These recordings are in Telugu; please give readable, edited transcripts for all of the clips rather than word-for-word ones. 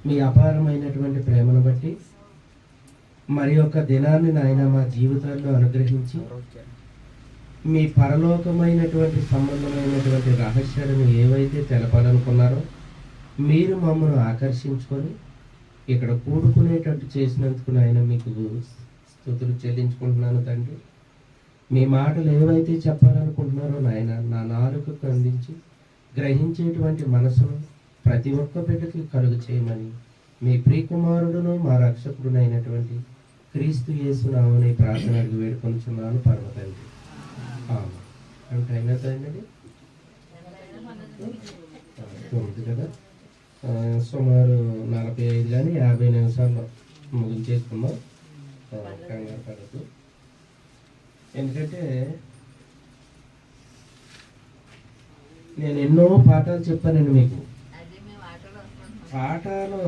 మీ అపారమైనటువంటి ప్రేమను బట్టి మరి యొక్క దినాన్ని నాయన మా జీవితాల్లో అనుగ్రహించి మీ పరలోకమైనటువంటి సంబంధమైనటువంటి రహస్యాలను ఏవైతే తెలపాలనుకున్నారో మీరు మమ్మల్ని ఆకర్షించుకొని ఇక్కడ కూడుకునేటట్టు చేసినందుకు నాయన మీకు స్తుతులు చెల్లించుకుంటున్నాను తండ్రి. మీ మాటలు ఏవైతే చెప్పాలనుకుంటున్నారో నాయన నా నాలుకకు అందించి గ్రహించేటువంటి మనసును ప్రతి ఒక్క బిడ్డకి కలుగు చేయమని మీ ప్రియకుమారుడును మా రక్షకుడునైనటువంటి క్రీస్తు యేసు నామమున ప్రార్థన అడిగి వేడుకొనుచున్నాను పరమ తండ్రి. అంటే అయినా తండ్రి తొమ్మిది కదా, సుమారు 45 కానీ 50 నిమిషాల్లో ముగించేసుకున్నాం. కంగారు పడదు, ఎందుకంటే నేను ఎన్నో పాఠాలు చెప్పానండి మీకు. పాఠాలు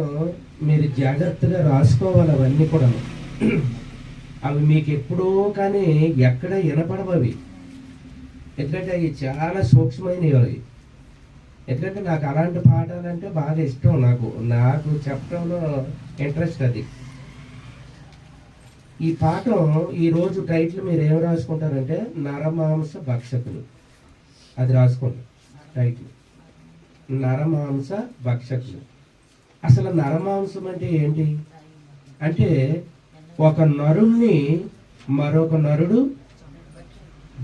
మీరు జాగ్రత్తగా రాసుకోవాలి అవన్నీ కూడా. అవి మీకు ఎప్పుడో కానీ ఎక్కడ వినపడవు అవి, ఎందుకంటే అవి చాలా సూక్ష్మమైనవి అవి. ఎందుకంటే నాకు అలాంటి పాఠాలంటే బాగా ఇష్టం. నాకు చెప్పడంలో ఇంట్రెస్ట్ అది. ఈ పాఠం ఈరోజు టైటిల్ మీరు ఏం రాసుకుంటారంటే నరమాంస భక్షకులు, అది రాసుకోండి టైటిల్, నరమాంస భక్షకులు. అసలు నరమాంసం అంటే ఏంటి అంటే ఒక నరుణ్ణి మరొక నరుడు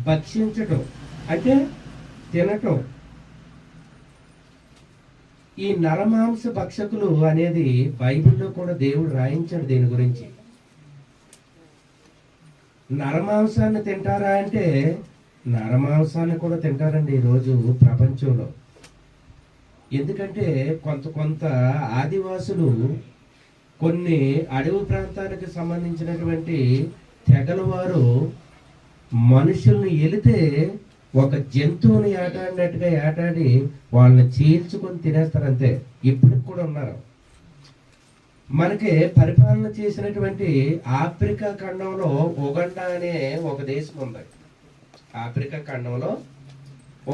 భక్షించటం అంటే తినటం. ఈ నరమాంస భక్షకులు అనేది బైబిల్లో కూడా దేవుడు రాయించాడు దీని గురించి. నరమాంసాన్ని తింటారా అంటే నరమాంసాన్ని కూడా తింటారండి ఈరోజు ప్రపంచంలో. ఎందుకంటే కొంత ఆదివాసులు కొన్ని అడవి ప్రాంతానికి సంబంధించినటువంటి తెగల వారు మనుషుల్ని వెళితే ఒక జంతువుని ఏటాడినట్టుగా ఏటాడి వాళ్ళని చీల్చుకొని తినేస్తారంతే. ఇప్పటికి కూడా ఉన్నారు. మనకి పరిపాలన చేసినటువంటి ఆఫ్రికా ఖండంలో ఉగండా అనే ఒక దేశం ఉంది. ఆఫ్రికా ఖండంలో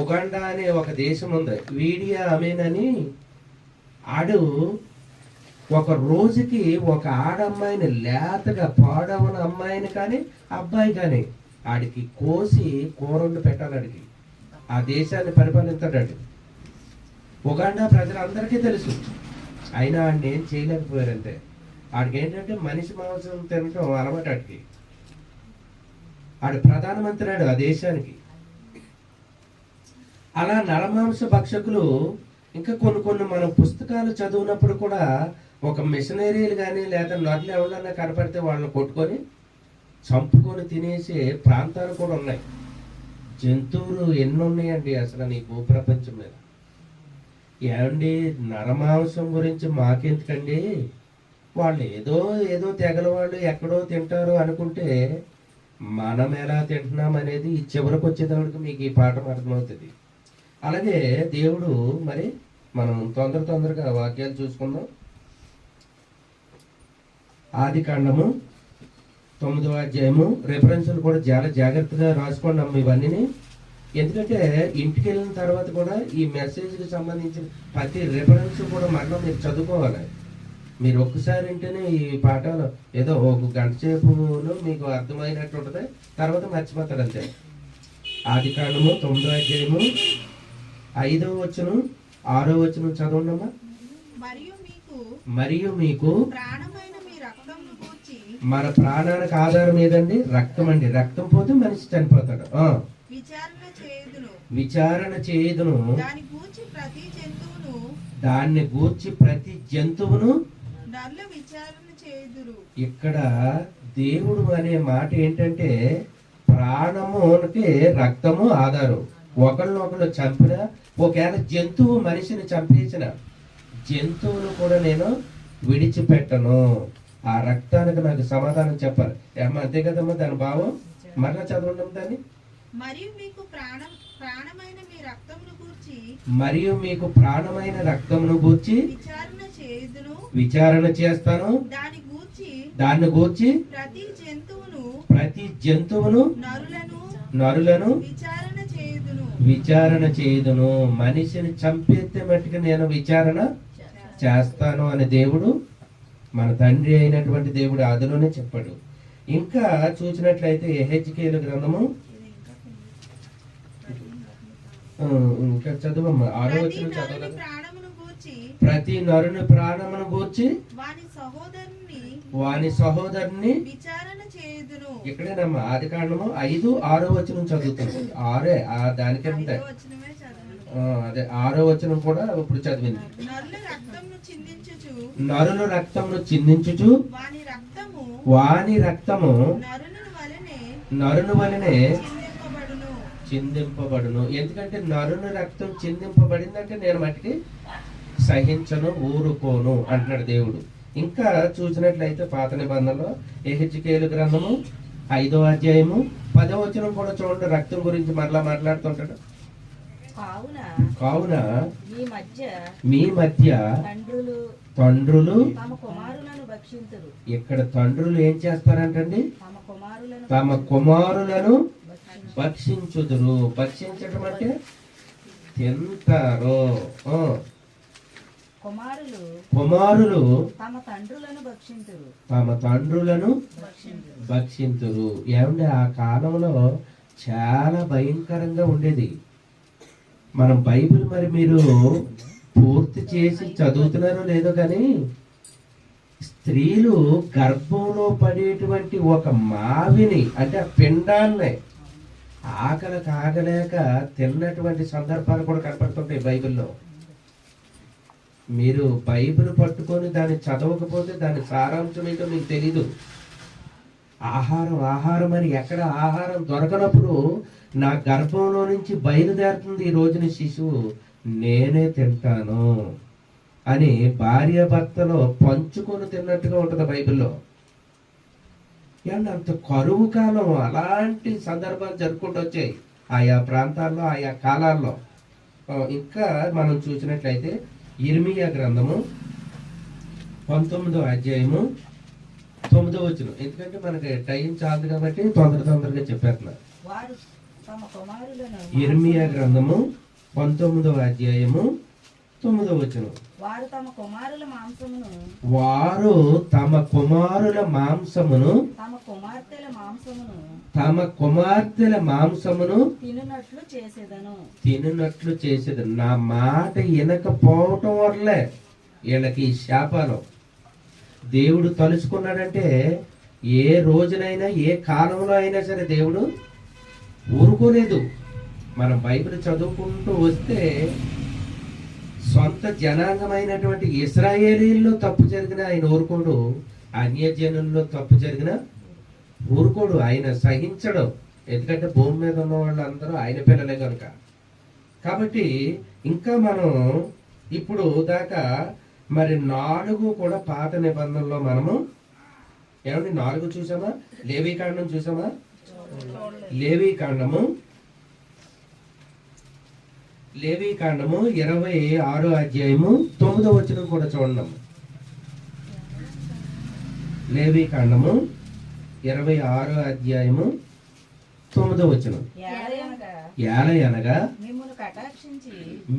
ఉగండా అనే ఒక దేశం ఉంది. వీడియా అమీన్ అని ఆడు ఒక రోజుకి ఒక ఆడమ్మాయిని, లేతగా పాడవన అమ్మాయిని కానీ అబ్బాయి కానీ ఆడికి కోసి కూరండు పెట్టాలి. ఆడికి ఆ దేశాన్ని పరిపాలించాడు. ఉగాండా ప్రజలందరికీ తెలుసు, అయినా ఆడిని ఏం చేయలేకపోయారంటే ఆడికి ఏంటంటే మనిషి మాంసం తినటం అలవాటు. ఆడికి ఆడు ప్రధానమంత్రి ఆడు ఆ దేశానికి. అలా నరమాంస భక్షకులు ఇంకా కొన్ని మనం పుస్తకాలు చదివినప్పుడు కూడా ఒక మిషనరీలు కానీ లేదా నరులు ఎవరన్నా కనపడితే వాళ్ళని కొట్టుకొని చంపుకొని తినేసే ప్రాంతాలు కూడా ఉన్నాయి. జంతువులు ఎన్ని ఉన్నాయండి అసలు నీ భూప్రపంచం మీద. ఏమండి నరమాంసం గురించి మాకెందుకండి, వాళ్ళు ఏదో తెగల వాళ్ళు ఎక్కడో తింటారు అనుకుంటే మనం ఎలా తింటున్నాం అనేది ఈ చివరికి వచ్చేటప్పటికి మీకు ఈ పాఠం అర్థమవుతుంది. అలాగే దేవుడు మరి మనం తొందరగా వాక్యాలు చూసుకుందాం. ఆది కాండము 9వ అధ్యాయము. రెఫరెన్సులు కూడా చాలా జాగ్రత్తగా రాసుకోండి అమ్మ ఇవన్నీ. ఎందుకంటే ఇంటికి వెళ్ళిన తర్వాత కూడా ఈ మెసేజ్కి సంబంధించిన ప్రతి రెఫరెన్స్ కూడా మళ్ళీ మీరు చదువుకోవాలి. మీరు ఒక్కసారి వింటేనే ఈ పాఠాలు ఏదో ఒక గంట సేపులో మీకు అర్థమైనట్టు ఉంటుంది, తర్వాత మర్చిపోతాడు అంతే. ఆది కాండము 9వ అధ్యాయము 5వ వచనం 6వ వచనం చదవండమ్మా. మరియు మీకు మన ప్రాణానికి ఆధారం ఏదండి? రక్తం అండి. రక్తం పోతే మనిషి చనిపోతాడు. విచారణ చేయుదును దాన్ని గూర్చి ప్రతి జంతువును. ఇక్కడ దేవుడు అనే మాట ఏంటంటే ప్రాణమునికి రక్తము ఆధారం. ఒకళ్ళు చంపిన, ఒకవేళ జంతువు మనిషిని చంపేసిన జంతువును కూడా నేను విడిచిపెట్టను. ఆ రక్తానికి నాకు సమాధానం చెప్పాలి. ఏమన్నా అంతే కదమ్మా దాని భావం. మరలా చదవండి దాన్ని. మరియు మీకు ప్రాణమైన రక్తమును గూర్చి విచారణ చేస్తాను. దాన్ని గూర్చి ప్రతి జంతువును నరులను విచారణ చేయుదును. మనిషిని చంపేస్తే మట్టుకు నేను విచారణ చేస్తాను అని దేవుడు, మన తండ్రి అయినటువంటి దేవుడు ఆదిలోనే చెప్పాడు. ఇంకా చూసినట్లయితే యెహెజ్కేలు గ్రంథము ఇంకా చదువమ్మా, 6వ వచనం చదవలేదు. ప్రతి నరుని ప్రాణమును గూర్చి వాని సహోదరుని ఇక్కడేనమ్మా ఆదికాండము 5-6వ వచనం చదువుతుంది. 6 దానికంటే అదే 6వ వచనం కూడా ఇప్పుడు చదివింది. నరుల రక్తమును చిందించుచు వాని రక్తము నరుని వలనే చిందింపబడును. ఎందుకంటే నరుని రక్తం చిందింపబడిందంటే నేను మట్టికి సహించను, ఊరుకోను అంటున్నాడు దేవుడు. ఇంకా చూసినట్లయితే పాత నిబంధనలో యెహెజ్కేలు గ్రంథము 5వ అధ్యాయము 10వ వచనం కూడా చూడండి, రక్తం గురించి మరలా మాట్లాడుతుంటాడు. కావున మీ మధ్య తండ్రులు ఇక్కడ తండ్రులు ఏం చేస్తారంటండి? తమ కుమారులను భక్షించుదురు. భక్షించడం అంటే తింటారు. కుమారులు తమ తండ్రులను భక్షింతురు. ఏమంటే ఆ కాలంలో చాలా భయంకరంగా ఉండేది. మనం బైబిల్ మరి మీరు పూర్తి చేసి చదువుతున్నారో లేదో కానీ స్త్రీలు గర్భంలో పడేటువంటి ఒక మావిని అంటే ఆ పిండాన్నే ఆకలేక తిన్నటువంటి సందర్భాలు కూడా కనపడుతుంటాయి బైబిల్లో. మీరు బైబిల్ పట్టుకొని దాన్ని చదవకపోతే దాని సారాంశం ఏంటో మీకు తెలీదు. ఆహారం అని ఎక్కడ ఆహారం దొరకనప్పుడు నా గర్భంలో నుంచి బయలుదేరుతుంది ఈ రోజున శిశువు, నేనే తింటాను అని భార్య భర్తలో పంచుకొని తిన్నట్టుగా ఉంటుంది బైబిల్లో. అంత కరువు కాలం అలాంటి సందర్భాలు జరుపుకుంటూ వచ్చాయి ఆయా ప్రాంతాల్లో, ఆయా కాలాల్లో. ఇంకా మనం చూసినట్లయితే ఇర్మియా గ్రంథము 19వ అధ్యాయము 9వ వచనం. ఎందుకంటే మనకి టైం చాలదు కాబట్టి తొందరగా చెప్పేస్తున్నా. ఇర్మియా గ్రంథము 19వ అధ్యాయము 9వ వచనం. వారు తమ కుమారుల మాంసమును తమ కుమార్తెల మాంసమును తినునట్లు చేసేదను. నా మాట వినకపోవటం వల్లే వీళ్ళకి ఈ శాపాలు. దేవుడు తలుచుకున్నాడంటే ఏ రోజునైనా ఏ కాలంలో అయినా సరే దేవుడు ఊరుకోలేదు. మనం బైబిల్ చదువుకుంటూ వస్తే సొంత జనాంగమైనటువంటి ఇశ్రాయేలీల్లో తప్పు జరిగిన ఆయన ఊరుకోడు, అన్యజనుల్లో తప్పు జరిగిన ఊరుకోడు, ఆయన సహించడం. ఎందుకంటే భూమి మీద ఉన్న వాళ్ళందరూ ఆయన పిల్లలే కనుక. కాబట్టి ఇంకా మనం ఇప్పుడు దాకా మరి 4 కూడా పాత నిబంధనలో మనము ఏమండి 4 చూసామా? లేవీకాండం చూసామా? లేవీకాండము 26వ అధ్యాయము 9వ వచనం కూడా చూడండి. లేవీకాండము 26వ అధ్యాయము 9వ వచనం. ఏలయనగా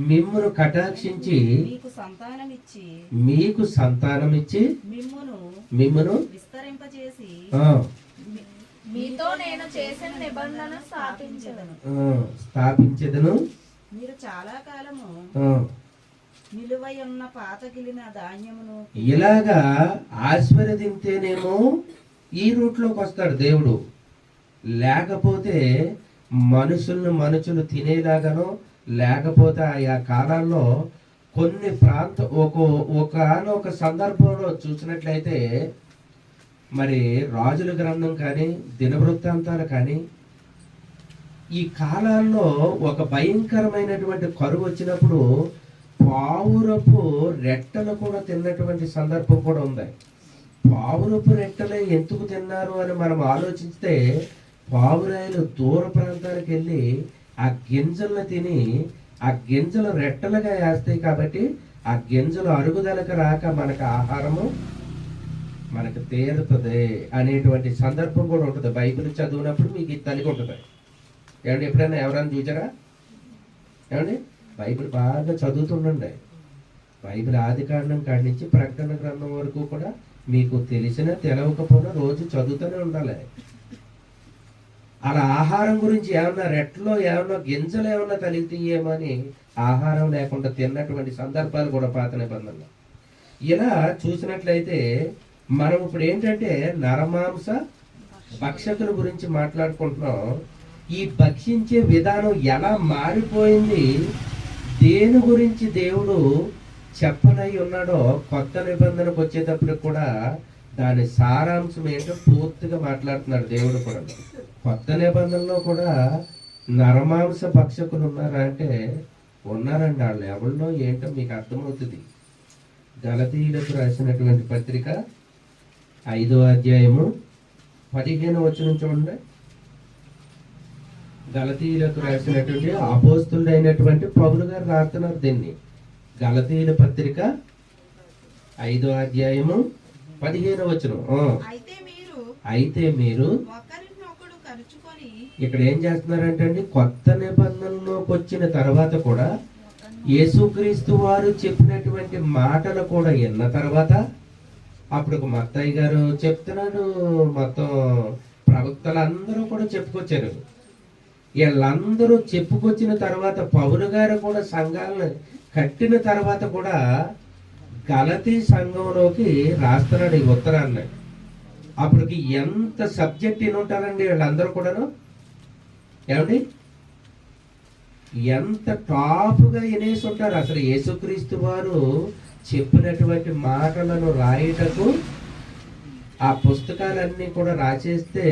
మిమ్మును కటాక్షించి మీకు సంతానమిచ్చి మిమ్మును మీతో నేను చేసిన నిబంధన స్థాపించెదను. మీరు చాలా కాలము నిలువై ఉన్న పాతగిలిన ధాన్యమును ఇలాగా ఆశీర్వదింతేనేమో ఈ రూట్లోకి వస్తాడు దేవుడు. లేకపోతే మనుషులు తినేలాగానో, లేకపోతే ఆయా కాలాల్లో కొన్ని ఒక సందర్భంలో చూసినట్లయితే మరి రాజుల గ్రంథం కానీ దినవృత్తాంతాలు కానీ ఈ కాలాల్లో ఒక భయంకరమైనటువంటి కరువు వచ్చినప్పుడు పావురపు రెట్టలు కూడా తిన్నటువంటి సందర్భం కూడా ఉంది. పావురపు రెట్టలు ఎందుకు తిన్నారు అని మనం ఆలోచిస్తే పావురాయలు దూర ప్రాంతానికి వెళ్ళి ఆ గింజలను తిని ఆ గింజలు రెట్టలుగా వేస్తాయి. కాబట్టి ఆ గింజలు అరుగుదలకు రాక మనకు ఆహారము మనకు తీరుతుంది అనేటువంటి సందర్భం కూడా ఉంటుంది. బైబిల్ చదివినప్పుడు మీకు ఇది కలిగి ఉంటుంది. ఏమండి ఎప్పుడైనా ఎవరైనా చూసారా? ఏమండి బైబిల్ బాగా చదువుతుండండి. బైబిల్ ఆది కాండం కాడి నుంచి ప్రకటన గ్రంథం వరకు కూడా మీకు తెలిసినా తెలవకపోయినా రోజు చదువుతూనే ఉండాలి. అలా ఆహారం గురించి ఏమన్నా రెట్లో ఏమన్నా గింజలు ఏమన్నా తలిగితేయేమని ఆహారం లేకుండా తిన్నటువంటి సందర్భాలు కూడా పాత నిబంధనలు. ఇలా చూసినట్లయితే మనం ఇప్పుడు ఏంటంటే నరమాంస భక్షకుల గురించి మాట్లాడుకుంటున్నాం. ఈ భక్షించే విధానం ఎలా మారిపోయింది, దేని గురించి దేవుడు చెప్పనై ఉన్నాడో కొత్త నిబంధనకు వచ్చేటప్పుడు కూడా దాని సారాంశం ఏంటో పూర్తిగా మాట్లాడుతున్నాడు దేవుడు కూడా. కొత్త నిబంధనలో కూడా నరమాంస భక్షకులు ఉన్నారా అంటే ఉన్నారండి. వాళ్ళు ఎవరిలో ఏంటో మీకు అర్థమవుతుంది. గలతీయులకు రాసినటువంటి పత్రిక 5వ అధ్యాయము 15వ వచనం చూడండి. గలతీయులకు రాసినటువంటి అపోస్తులుడైనటువంటి పౌలు గారు రాస్తున్నారు దీన్ని. గలతీయుల పత్రిక 5వ అధ్యాయము 15వ వచనం. అయితే మీరు ఇక్కడ ఏం చేస్తున్నారంటే అండి, కొత్త నిబంధనలోకి వచ్చిన తర్వాత కూడా యేసుక్రీస్తు వారు చెప్పినటువంటి మాటలు కూడా విన్న తర్వాత అప్పుడు మత్తయ్య గారు చెప్తున్నాడు, మొత్తం ప్రవక్తలందరూ కూడా చెప్పుకొచ్చారు. వీళ్ళందరూ చెప్పుకొచ్చిన తర్వాత పౌలు గారు కూడా సంఘాలను కట్టిన తర్వాత కూడా గలతీ సంఘంలోకి రాస్తున్నాడు ఈ ఉత్తరాన్ని. అప్పటికి ఎంత సబ్జెక్ట్ విని ఉంటారండి వీళ్ళందరూ కూడాను. ఏమండి, ఎంత టాప్గా వినేసి ఉంటారు. అసలు యేసుక్రీస్తు వారు చెప్పినటువంటి మాటలను రాయటకు ఆ పుస్తకాలన్నీ కూడా రాసేస్తే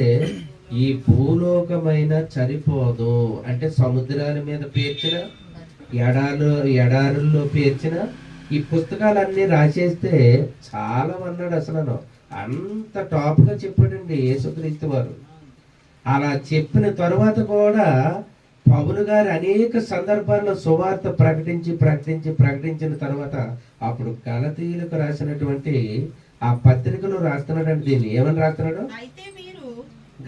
ఈ భూలోకమైన సరిపోదు. అంటే సముద్రాల మీద పేర్చిన, ఎడారుల్లో పేర్చిన ఈ పుస్తకాలన్నీ రాసేస్తే చాలా అన్నాడు. అసలు అంత టాప్గా చెప్పాడండి యేసుక్రీస్తు వారు. అలా చెప్పిన తర్వాత కూడా పౌలు గారు అనేక సందర్భాల్లో సువార్త ప్రకటించిన తర్వాత అప్పుడు గలతీయులకు రాసినటువంటి ఆ పత్రికలు రాస్తున్నాడండి. దీన్ని ఏమని రాస్తున్నాడు?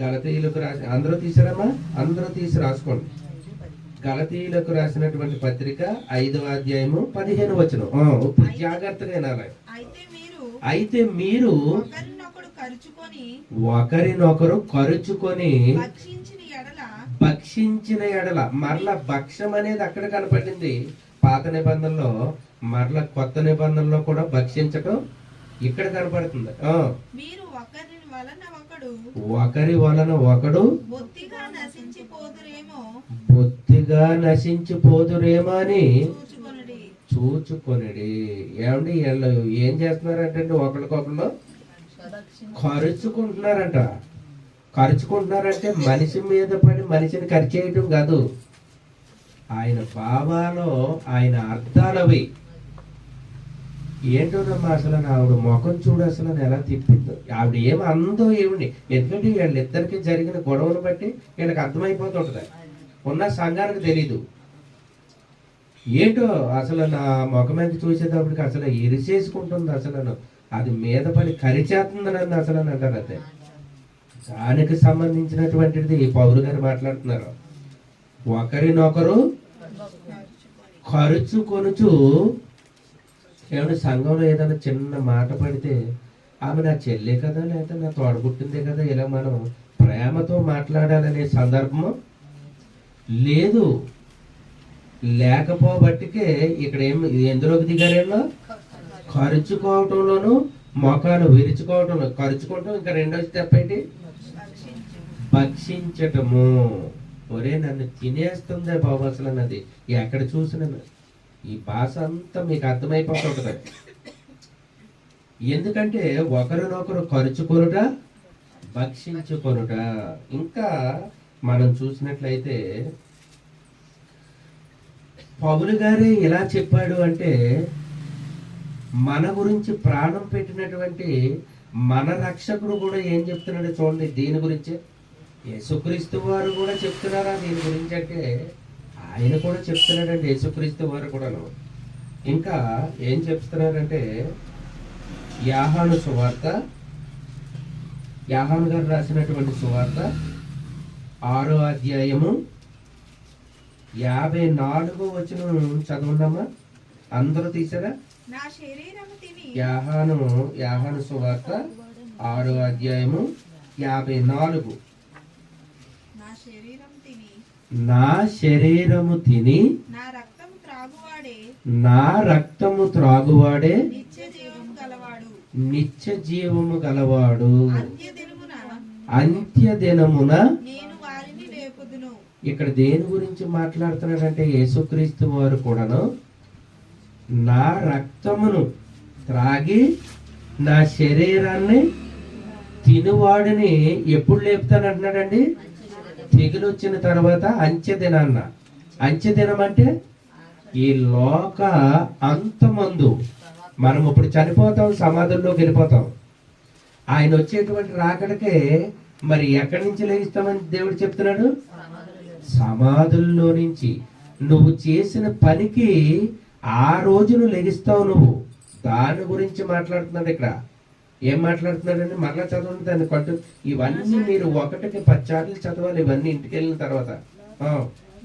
గలతీయులకు రాసి, అందరూ తీసారమ్మా, అందరూ తీసి రాసుకోండి. గలతీయులకు రాసినటువంటి పత్రిక 5వ అధ్యాయము 15వ వచనం. ఇప్పుడు జాగ్రత్తగా వినాలి. అయితే మీరు ఒకరినొకరు కరుచుకొని భక్షించిన ఎడల, మరలా భక్ష్యం అనేది అక్కడ కనపడింది పాత నిబంధనలో, మరలా కొత్త నిబంధనలో కూడా భక్షించటం ఇక్కడ కనపడుతుంది. ఒకరి వలన ఒకడు బొత్తిగా నశించిపోదురేమో అని చూచుకొనిడి. ఏమండి, వీళ్ళు ఏం చేస్తున్నారంటే ఒకరికొకరు ఖర్చుకుంటున్నారంటే మనిషి మీద పడి మనిషిని ఖర్చేయటం కాదు. ఆయన భావాలు, ఆయన అర్థాలవి ఏంటోనమ్మా. అసలు ఆవిడ ముఖం చూడు, అసలు ఎలా తిప్పిందో. ఆవిడ ఏమి అందో ఏమిటి, ఎందుకంటే వీళ్ళిద్దరికి జరిగిన గొడవను బట్టి వీళ్ళకి అర్థమైపోతుంటది. ఉన్న సంఘానికి తెలీదు ఏంటో. అసలు నా ముఖం మీద చూసేటప్పటికి అసలు ఇరిసేసుకుంటుంది. అసలు అది మీద పడి కరిచేస్తుంది నన్ను అసలు అని అంటారు. అదే దానికి సంబంధించినటువంటిది పౌలు గారు మాట్లాడుతున్నారు. ఒకరినొకరు ఖర్చుకొనుచు. ఏమైనా సంఘంలో ఏదైనా చిన్న మాట పడితే ఆమె నా చెల్లె కదా, లేకపోతే నా తోడబుట్టిందే కదా, ఇలా మనం ప్రేమతో మాట్లాడాలనే సందర్భం లేదు. లేకపోబట్టికే ఇక్కడ ఎందులోకి దిగారేమో, ఖర్చుకోవటంలోను మొఖాలు విరుచుకోవటంలో. ఖర్చుకోవటం ఇంకా రెండో స్టెప్ ఏంటి? భక్షించటము. ఒరే నన్ను తినేస్తుందే బాబు అసలు అన్నది. ఎక్కడ చూసిన ఈ భాష అంతా మీకు అర్థమైపోతుంటది. ఎందుకంటే ఒకరినొకరు ఖర్చుకొనుట, భక్షించుకొనుట. ఇంకా మనం చూసినట్లయితే పౌలు గారే ఇలా చెప్పాడు అంటే మన గురించి ప్రాణం పెట్టినటువంటి మన రక్షకుడు కూడా ఏం చెప్తున్నాడు చూడండి దీని గురించి. యేసుక్రీస్తు వారు కూడా చెప్తున్నారా దీని గురించి అంటే ఆయన కూడా చెప్తున్నాడండి యేసుక్రీస్తు వారు కూడాను. ఇంకా ఏం చెప్తున్నారంటే యోహాను సువార్త, యోహాను గారు రాసినటువంటి సువార్త 6వ అధ్యాయము 54వ వచనం చదవండమ్మా. అందరూ తీసారా? నా శరీరము తిని యాహాను సువార్త 6వ అధ్యాయము 54. నా శరీరం తిని నా శరీరము తిని నా రక్తము త్రాగువాడే నా రక్తము త్రాగువాడే నిత్య జీవము గలవాడు. నిత్య జీవము గలవాడు. అంత్యదినమున అంత్యదినమున నేను వారిని లేపుదును. ఇక్కడ దేని గురించి మాట్లాడుతున్నాడంటే యేసుక్రీస్తు వారు కూడాను నా రక్తమును త్రాగి నా శరీరాన్ని తినువాడిని ఎప్పుడు లేపుతాను అంటున్నాడండి? తెగులు వచ్చిన తర్వాత అంత్యదినాన్న. అంత్యదినం అంటే ఈ లోక అంతమందు మనం ఇప్పుడు చనిపోతాం, సమాధుల్లోకి వెళ్ళిపోతాం. ఆయన వచ్చేటువంటి రాకడికే మరి ఎక్కడి నుంచి లేగిస్తామని దేవుడు చెప్తున్నాడు? సమాధుల్లో నుంచి. నువ్వు చేసిన పనికి ఆ రోజును లెగిస్తావు నువ్వు. దాని గురించి మాట్లాడుతున్నాడు ఇక్కడ. ఏం మాట్లాడుతున్నాడండి? మరలా చదవండి దాన్ని కట్టు. ఇవన్నీ మీరు 1కి 10 సార్లు చదవాలి ఇవన్నీ ఇంటికి వెళ్ళిన తర్వాత.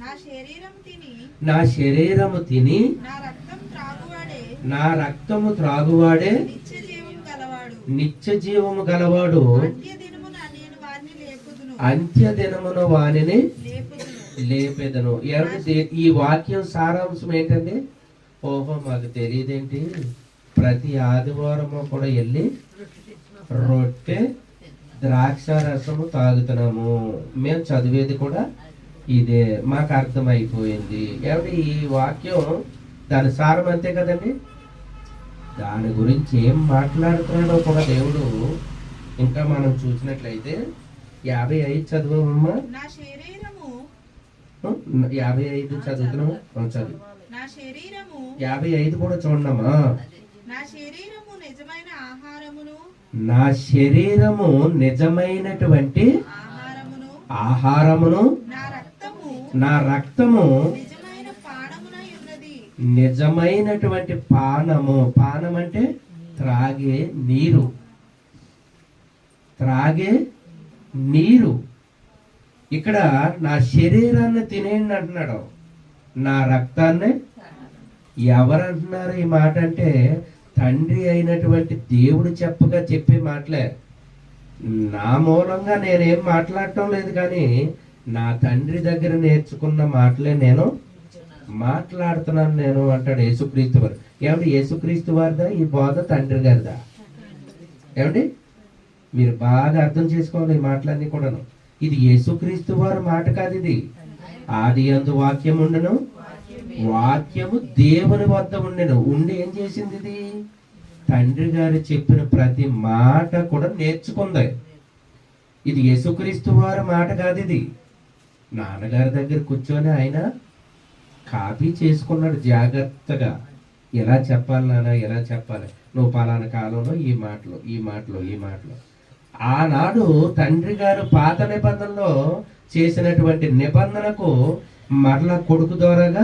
నా శరీరము తిని నా శరీరము తిని నా రక్తము త్రాగువాడే నిత్య జీవము గలవాడు. నిత్య జీవము గలవాడు. అంత్యదినమున నేను వారిని లేపుదును. అంత్యదినమున వానిని లేపుదును. లేపెదను. ఏమంటే ఈ వాక్యం సారాంశం ఏంటండి? ఓహో, మాకు తెలియదేంటి? ప్రతి ఆదివారము కూడా వెళ్ళి రొట్టె ద్రాక్ష రసము తాగుతున్నాము. మేము చదివేది కూడా ఇదే. మాకు అర్థమైపోయింది. ఏమంటే ఈ వాక్యం దాని సారం అంతే కదండి. దాని గురించి ఏం మాట్లాడుతున్నాడో కూడా దేవుడు ఇంకా మనం చూసినట్లయితే 55 చదువమ్మా. నా శరీరము 55 చదువుతున్నాము. చదువు. నా శరీరము 55 కూడా చూడమ్మా. నా శరీరము నిజమైన ఆహారమును నా శరీరము నిజమైనటువంటి ఆహారమును నా రక్తము నిజమైన పానమునై ఉన్నది. నిజమైనటువంటి పానము. పానం అంటే త్రాగే నీరు. త్రాగే నీరు. ఇక్కడ నా శరీరాన్ని తినేయండి అంటున్నాడు. నా రక్తాన్ని ఎవరంటున్నారు ఈ మాట అంటే తండ్రి అయినటువంటి దేవుడు చెప్పే మాటలే. నా మూలంగా నేనేం మాట్లాడటం లేదు, కానీ నా తండ్రి దగ్గర నేర్చుకున్న మాటలే నేను మాట్లాడుతున్నాను నేను అంటాడు యేసుక్రీస్తు వారు. ఏమంటే యేసుక్రీస్తు వారిదా ఈ బోధ, తండ్రి గారిదా? ఏమండి మీరు బాగా అర్థం చేసుకోవాలి ఈ మాటలన్నీ కూడాను. ఇది యేసుక్రీస్తు వారి మాట కాదు. ఇది ఆది యందు వాక్యం ఉండెను, వాక్యము దేవుని వద్ద ఉండెను. ఉండి ఏం చేసింది? ఇది తండ్రి గారు చెప్పిన ప్రతి మాట కూడా నేర్చుకుంది. ఇది యేసుక్రీస్తు వారి మాట కాదు. ఇది నాన్నగారి దగ్గర కూర్చొని ఆయన కాపీ చేసుకున్నాడు జాగ్రత్తగా. ఎలా చెప్పాలి నాన్న, ఎలా చెప్పాలి, నువ్వు పలానా కాలంలో ఈ మాటలు. ఆనాడు తండ్రి గారు పాత నిబంధనలో చేసినటువంటి నిబంధనకు మరలా కొడుకు ద్వారాగా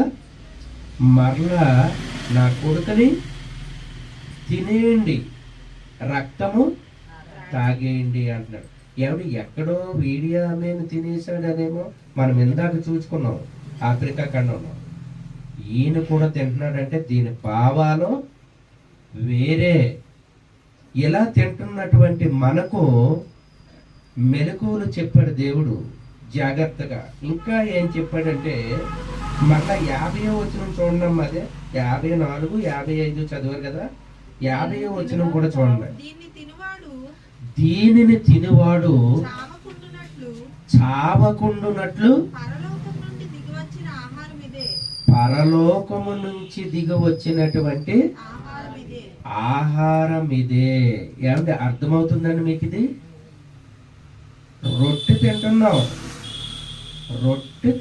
మరలా నా కొడుకుని తినేయండి, రక్తము తాగేయండి అంటున్నాడు. ఎవడు ఎక్కడో వీడియో ఆమెను తినేసాడు అనేమో మనం ఇందాక చూసుకున్నాం ఆఫ్రికా ఖండంలో. ఈయన కూడా తింటున్నాడంటే దీని భావాలు వేరే. ఇలా తింటున్నటువంటి మనకు మెలకువలు చెప్పాడు దేవుడు జాగ్రత్తగా. ఇంకా ఏం చెప్పాడంటే మళ్ళా 50వ వచనం చూడండి. అదే 54, 55 చదివారు కదా. 50వ వచనం కూడా చూడండి. దీనిని తినువాడు చావకుండునట్లు పరలోకము నుంచి దిగి వచ్చినటువంటి ఆహారం ఇదే. ఏమంటే అర్థమవుతుందండి మీకు? ఇది రొట్టె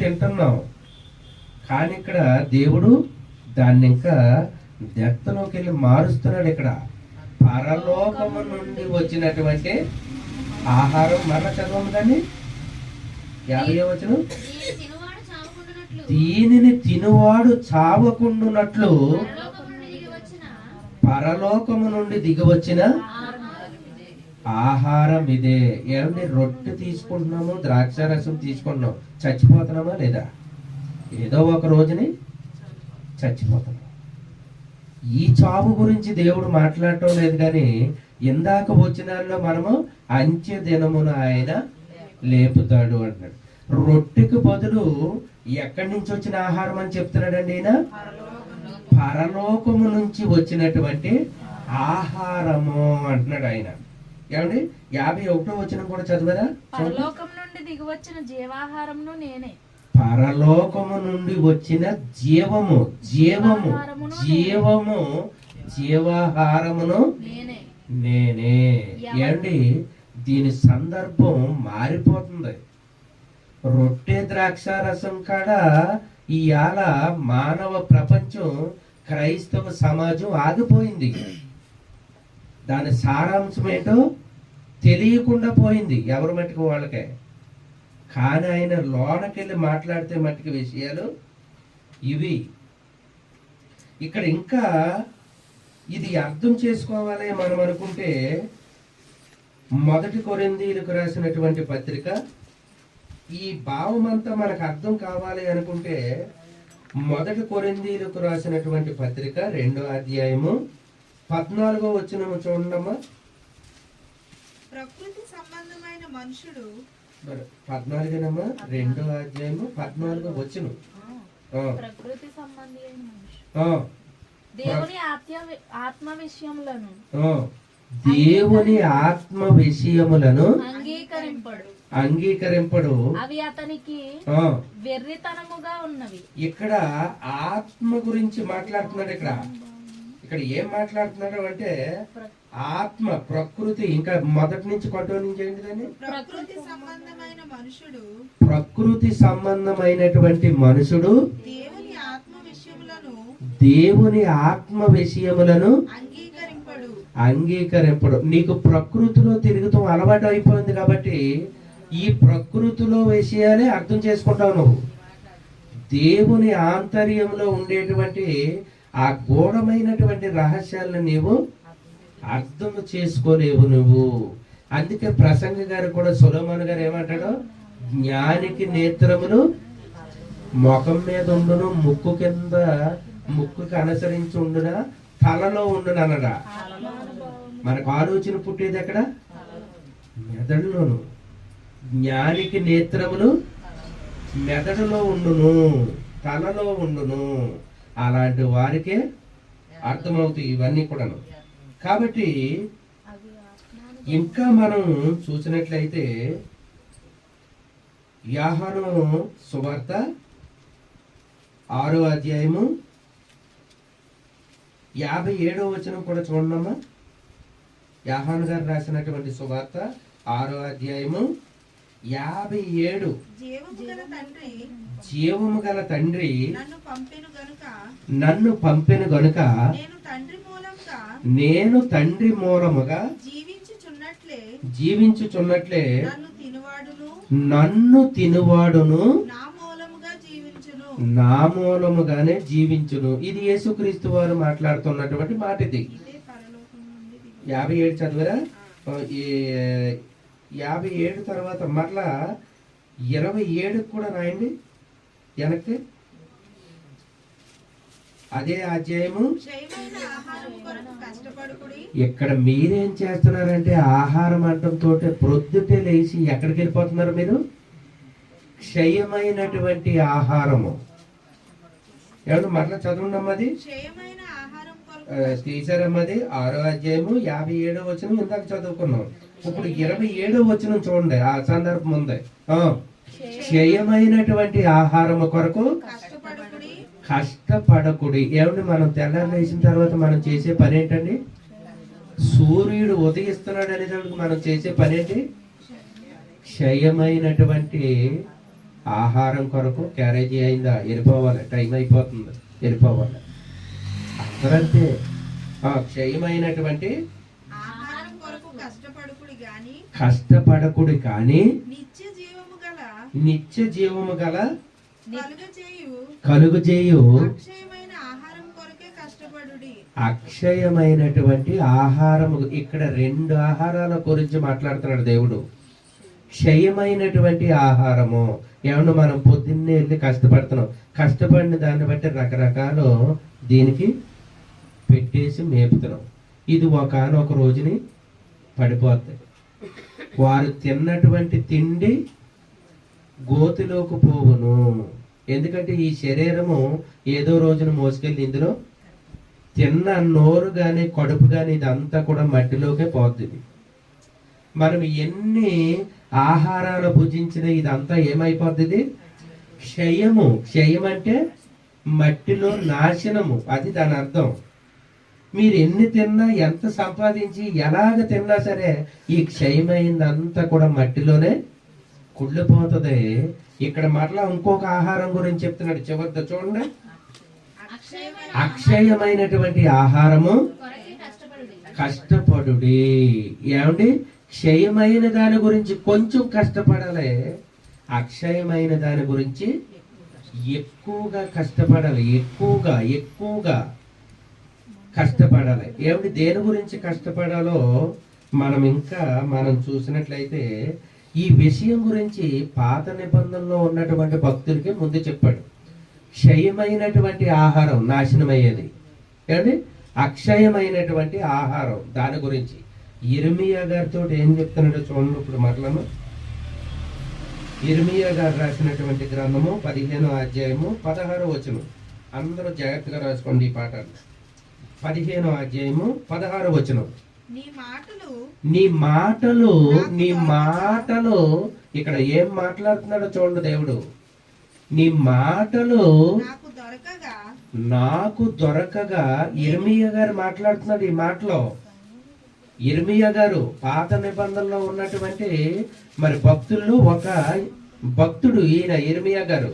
తింటున్నాం, కానీ ఇక్కడ దేవుడు దాన్ని ఇంకా దెత్తలోకి వెళ్ళి మారుస్తున్నాడు. ఇక్కడ పరలోకము నుండి వచ్చినటువంటి ఆహారం. మరలా చదవము దాన్ని 50వ వచనం. దీనిని తినువాడు చావకుండునట్లు పరలోకము నుండి దిగి వచ్చిన ఆహారం ఇదే. ఏమంటే రొట్టె తీసుకుంటున్నాము, ద్రాక్ష రసం తీసుకుంటున్నాం, చచ్చిపోతున్నామా లేదా? ఏదో ఒక రోజుని చచ్చిపోతున్నాం. ఈ చావు గురించి దేవుడు మాట్లాడటం లేదు, కానీ ఇందాక వచనాల్లో మనము అంత్య దినమున ఆయన లేపుతాడు అంటున్నాడు. రొట్టెకు బదులు ఎక్కడి నుంచి వచ్చిన ఆహారం అని చెప్తున్నాడండి ఈయన? పరలోకము నుంచి వచ్చినటువంటి ఆహారము అంటున్నాడు ఆయన. ఏమండి 51వ వచనం కూడా చదివారా? పరలోకం నుండి దిగి వచ్చిన జీవాహారమును నేనే. పరలోకము నుండి వచ్చిన జీవము జీవము జీవము జీవాహారమును నేనే. నేనే. ఏమండి దీని సందర్భం మారిపోతుంది. రొట్టె ద్రాక్ష రసం కాడ ఇవాళ మానవ ప్రపంచం, క్రైస్తవ సమాజం ఆగిపోయింది. దాని సారాంశం ఏంటో తెలియకుండా పోయింది ఎవరి మట్టుకు వాళ్ళకే. కానీ ఆయన లోనకెళ్ళి మాట్లాడితే మట్టుకు విషయాలు ఇవి. ఇక్కడ ఇంకా ఇది అర్థం చేసుకోవాలి మనం అనుకుంటే, 1 కొరింథీయులకు రాసినటువంటి పత్రిక, ఈ భావం అంతా మనకు అర్థం కావాలి అనుకుంటే 1 కొరింథీయులకు రాసినటువంటి పత్రిక 2వ అధ్యాయము 14వ వచనం చూడండమ్మా. ప్రకృతి సంబంధమైన మనుషుడు 14 2వ అధ్యాయము 14వ వచనం. ప్రకృతి సంబంధి అయిన మనుషుడు దేవుని ఆత్మ విషయములను దేవుని ఆత్మ విషయములను అంగీకరింపడు అవి అతనికి వెర్రితనముగా ఉన్నవి. ఇక్కడ ఆత్మ గురించి మాట్లాడుతున్నాడు. ఇక్కడ ఏం మాట్లాడుతున్నాడు అంటే ఆత్మ, ప్రకృతి. ఇంకా మొదటి నుంచి కొంటోనించేయండి దాన్ని. ప్రకృతి సంబంధమైన మనుషుడు ప్రకృతి సంబంధమైనటువంటి మనుషుడు దేవుని ఆత్మ విషయములను దేవుని ఆత్మ విషయములను అంగీకరింపడు. నీకు ప్రకృతిలో తిరుగుతాం అలవాటు అయిపోయింది కాబట్టి ఈ ప్రకృతిలో విషయాలే అర్థం చేసుకుంటావు నువ్వు. దేవుని ఆంతర్యంలో ఉండేటువంటి ఆ గూఢమైనటువంటి రహస్యాలను నీవు అర్థం చేసుకోలేవు నువ్వు. అందుకే ప్రసంగ గారు కూడా, సొలొమోను గారు ఏమంటాడు? జ్ఞానికి నేత్రములు ముఖం మీద ఉండును, ముక్కు కింద ముక్కుకి అనుసరించి ఉండునా, తలలో ఉండును అన్నడా. మనకు ఆలోచన పుట్టేది ఎక్కడ? మెదడులోను. జ్ఞానికి నేత్రములు మెదడులో ఉండును, తలలో ఉండును. అలాంటి వారికే అర్థమవుతాయి ఇవన్నీ కూడాను. కాబట్టి ఇంకా మనం చూసినట్లయితే యోహాను సువార్త 6వ అధ్యాయము 57వ వచనం కూడా చూడమ్మా. యోహాను గారు రాసినటువంటి సువార్త 6వ అధ్యాయము 57. జీవము గల తండ్రి నన్ను పంపెను గనుక నేను తండ్రి మూలముగా జీవించుచున్నట్లే నన్ను తినువాడును నా మూలముగానే జీవించును. ఇది యేసుక్రీస్తు వారు మాట్లాడుతున్నటువంటి మాట. ఇది 57 చదివరా? 57 తర్వాత మరలా 27 కూడా రాయండి వెనక్కి. అదే అధ్యాయము. ఇక్కడ మీరేం చేస్తున్నారంటే ఆహారం అంటంతో ప్రొద్దుటే లేచి ఎక్కడికి వెళ్ళిపోతున్నారు మీరు? క్షయమైనటువంటి ఆహారము. ఏమన్నా మరలా చదవండమ్మది, తీసారమ్మది. 6వ అధ్యాయము 57వ వచనం ఇందాక చదువుకున్నాం. ఇప్పుడు 27వ వచనం చూడండి, ఆ సందర్భం ఉంది. క్షయమైనటువంటి ఆహారము కొరకు కష్టపడకుడి. ఏమండి మనం తెల్లారి లేచిన తర్వాత మనం చేసే పని ఏంటండి? సూర్యుడు ఉదయిస్తున్నాడు అనేటప్పుడు మనం చేసే పని ఏంటి? క్షయమైనటువంటి ఆహారం కొరకు క్యారేజీ అయిందా, వెళ్ళిపోవాలి, టైం అయిపోతుంది, వెళ్ళిపోవాలి. అందరంతే. క్షయమైనటువంటి కష్టపడకుడి కానీ నిత్య జీవము గల కలుగజేయు అక్షయమైనటువంటి ఆహారము. ఇక్కడ 2 ఆహారాల గురించి మాట్లాడుతున్నాడు దేవుడు. క్షయమైనటువంటి ఆహారము. ఏమన్నా మనం పొద్దున్నే వెళ్ళి కష్టపడుతున్నాం, కష్టపడిన దాన్ని బట్టి రకరకాలు దీనికి పెట్టేసి మేపుతున్నాం. ఇది ఒకానొక రోజుని పడిపోతాయి. వారు తిన్నటువంటి తిండి గోతిలోకి పోవును. ఎందుకంటే ఈ శరీరము ఏదో రోజున మోసుకెళ్ళి ఇందులో తిన్న నోరు కానీ కడుపు కానీ ఇదంతా కూడా మట్టిలోకే పోతుంది. మనం ఎన్ని ఆహారాలు భుజించిన ఇదంతా ఏమైపోతుంది? క్షయము. క్షయం అంటే మట్టిలో నాశనము, అది దాని అర్థం. మీరు ఎన్ని తిన్నా, ఎంత సంపాదించి, ఎలాగ తిన్నా సరే ఈ క్షయమైందంతా కూడా మట్టిలోనే కుళ్ళిపోతుంది. ఇక్కడ మరలా ఇంకొక ఆహారం గురించి చెప్తున్నాడు. చివరితో చూడండి, అక్షయమైనటువంటి ఆహారము కష్టపడుడి. ఏమండి, క్షయమైన దాని గురించి కొంచెం కష్టపడాలి, అక్షయమైన దాని గురించి ఎక్కువగా కష్టపడాలి. ఎక్కువగా కష్టపడాలి. ఏమిటి, దేని గురించి కష్టపడాలో మనం చూసినట్లయితే ఈ విషయం గురించి పాత నిబంధనలో ఉన్నటువంటి భక్తులకి ముందు చెప్పాడు. క్షయమైనటువంటి ఆహారం నాశనమయ్యేది, ఏమండి, అక్షయమైనటువంటి ఆహారం దాని గురించి ఇర్మియా గారితో ఏం చెప్తున్నాడో చూడండి. ఇప్పుడు మరలను ఇర్మియా గారు రాసినటువంటి గ్రంథము 15వ అధ్యాయము 16వ వచనం. అందరూ జాగ్రత్తగా రాసుకోండి ఈ పాఠాలు. 15వ అధ్యాయము 16వ వచనం. నీ మాటలు ఇక్కడ ఏం మాట్లాడుతున్నాడో చూడండి దేవుడు. నీ మాటలు నాకు దొరకగా ఇర్మియా గారు మాట్లాడుతున్నాడు. ఈ మాటలో ఇర్మియా గారు పాత నిబంధనలో ఉన్నటువంటి మరి భక్తుల్లో ఒక భక్తుడు ఈయన ఇర్మియా గారు.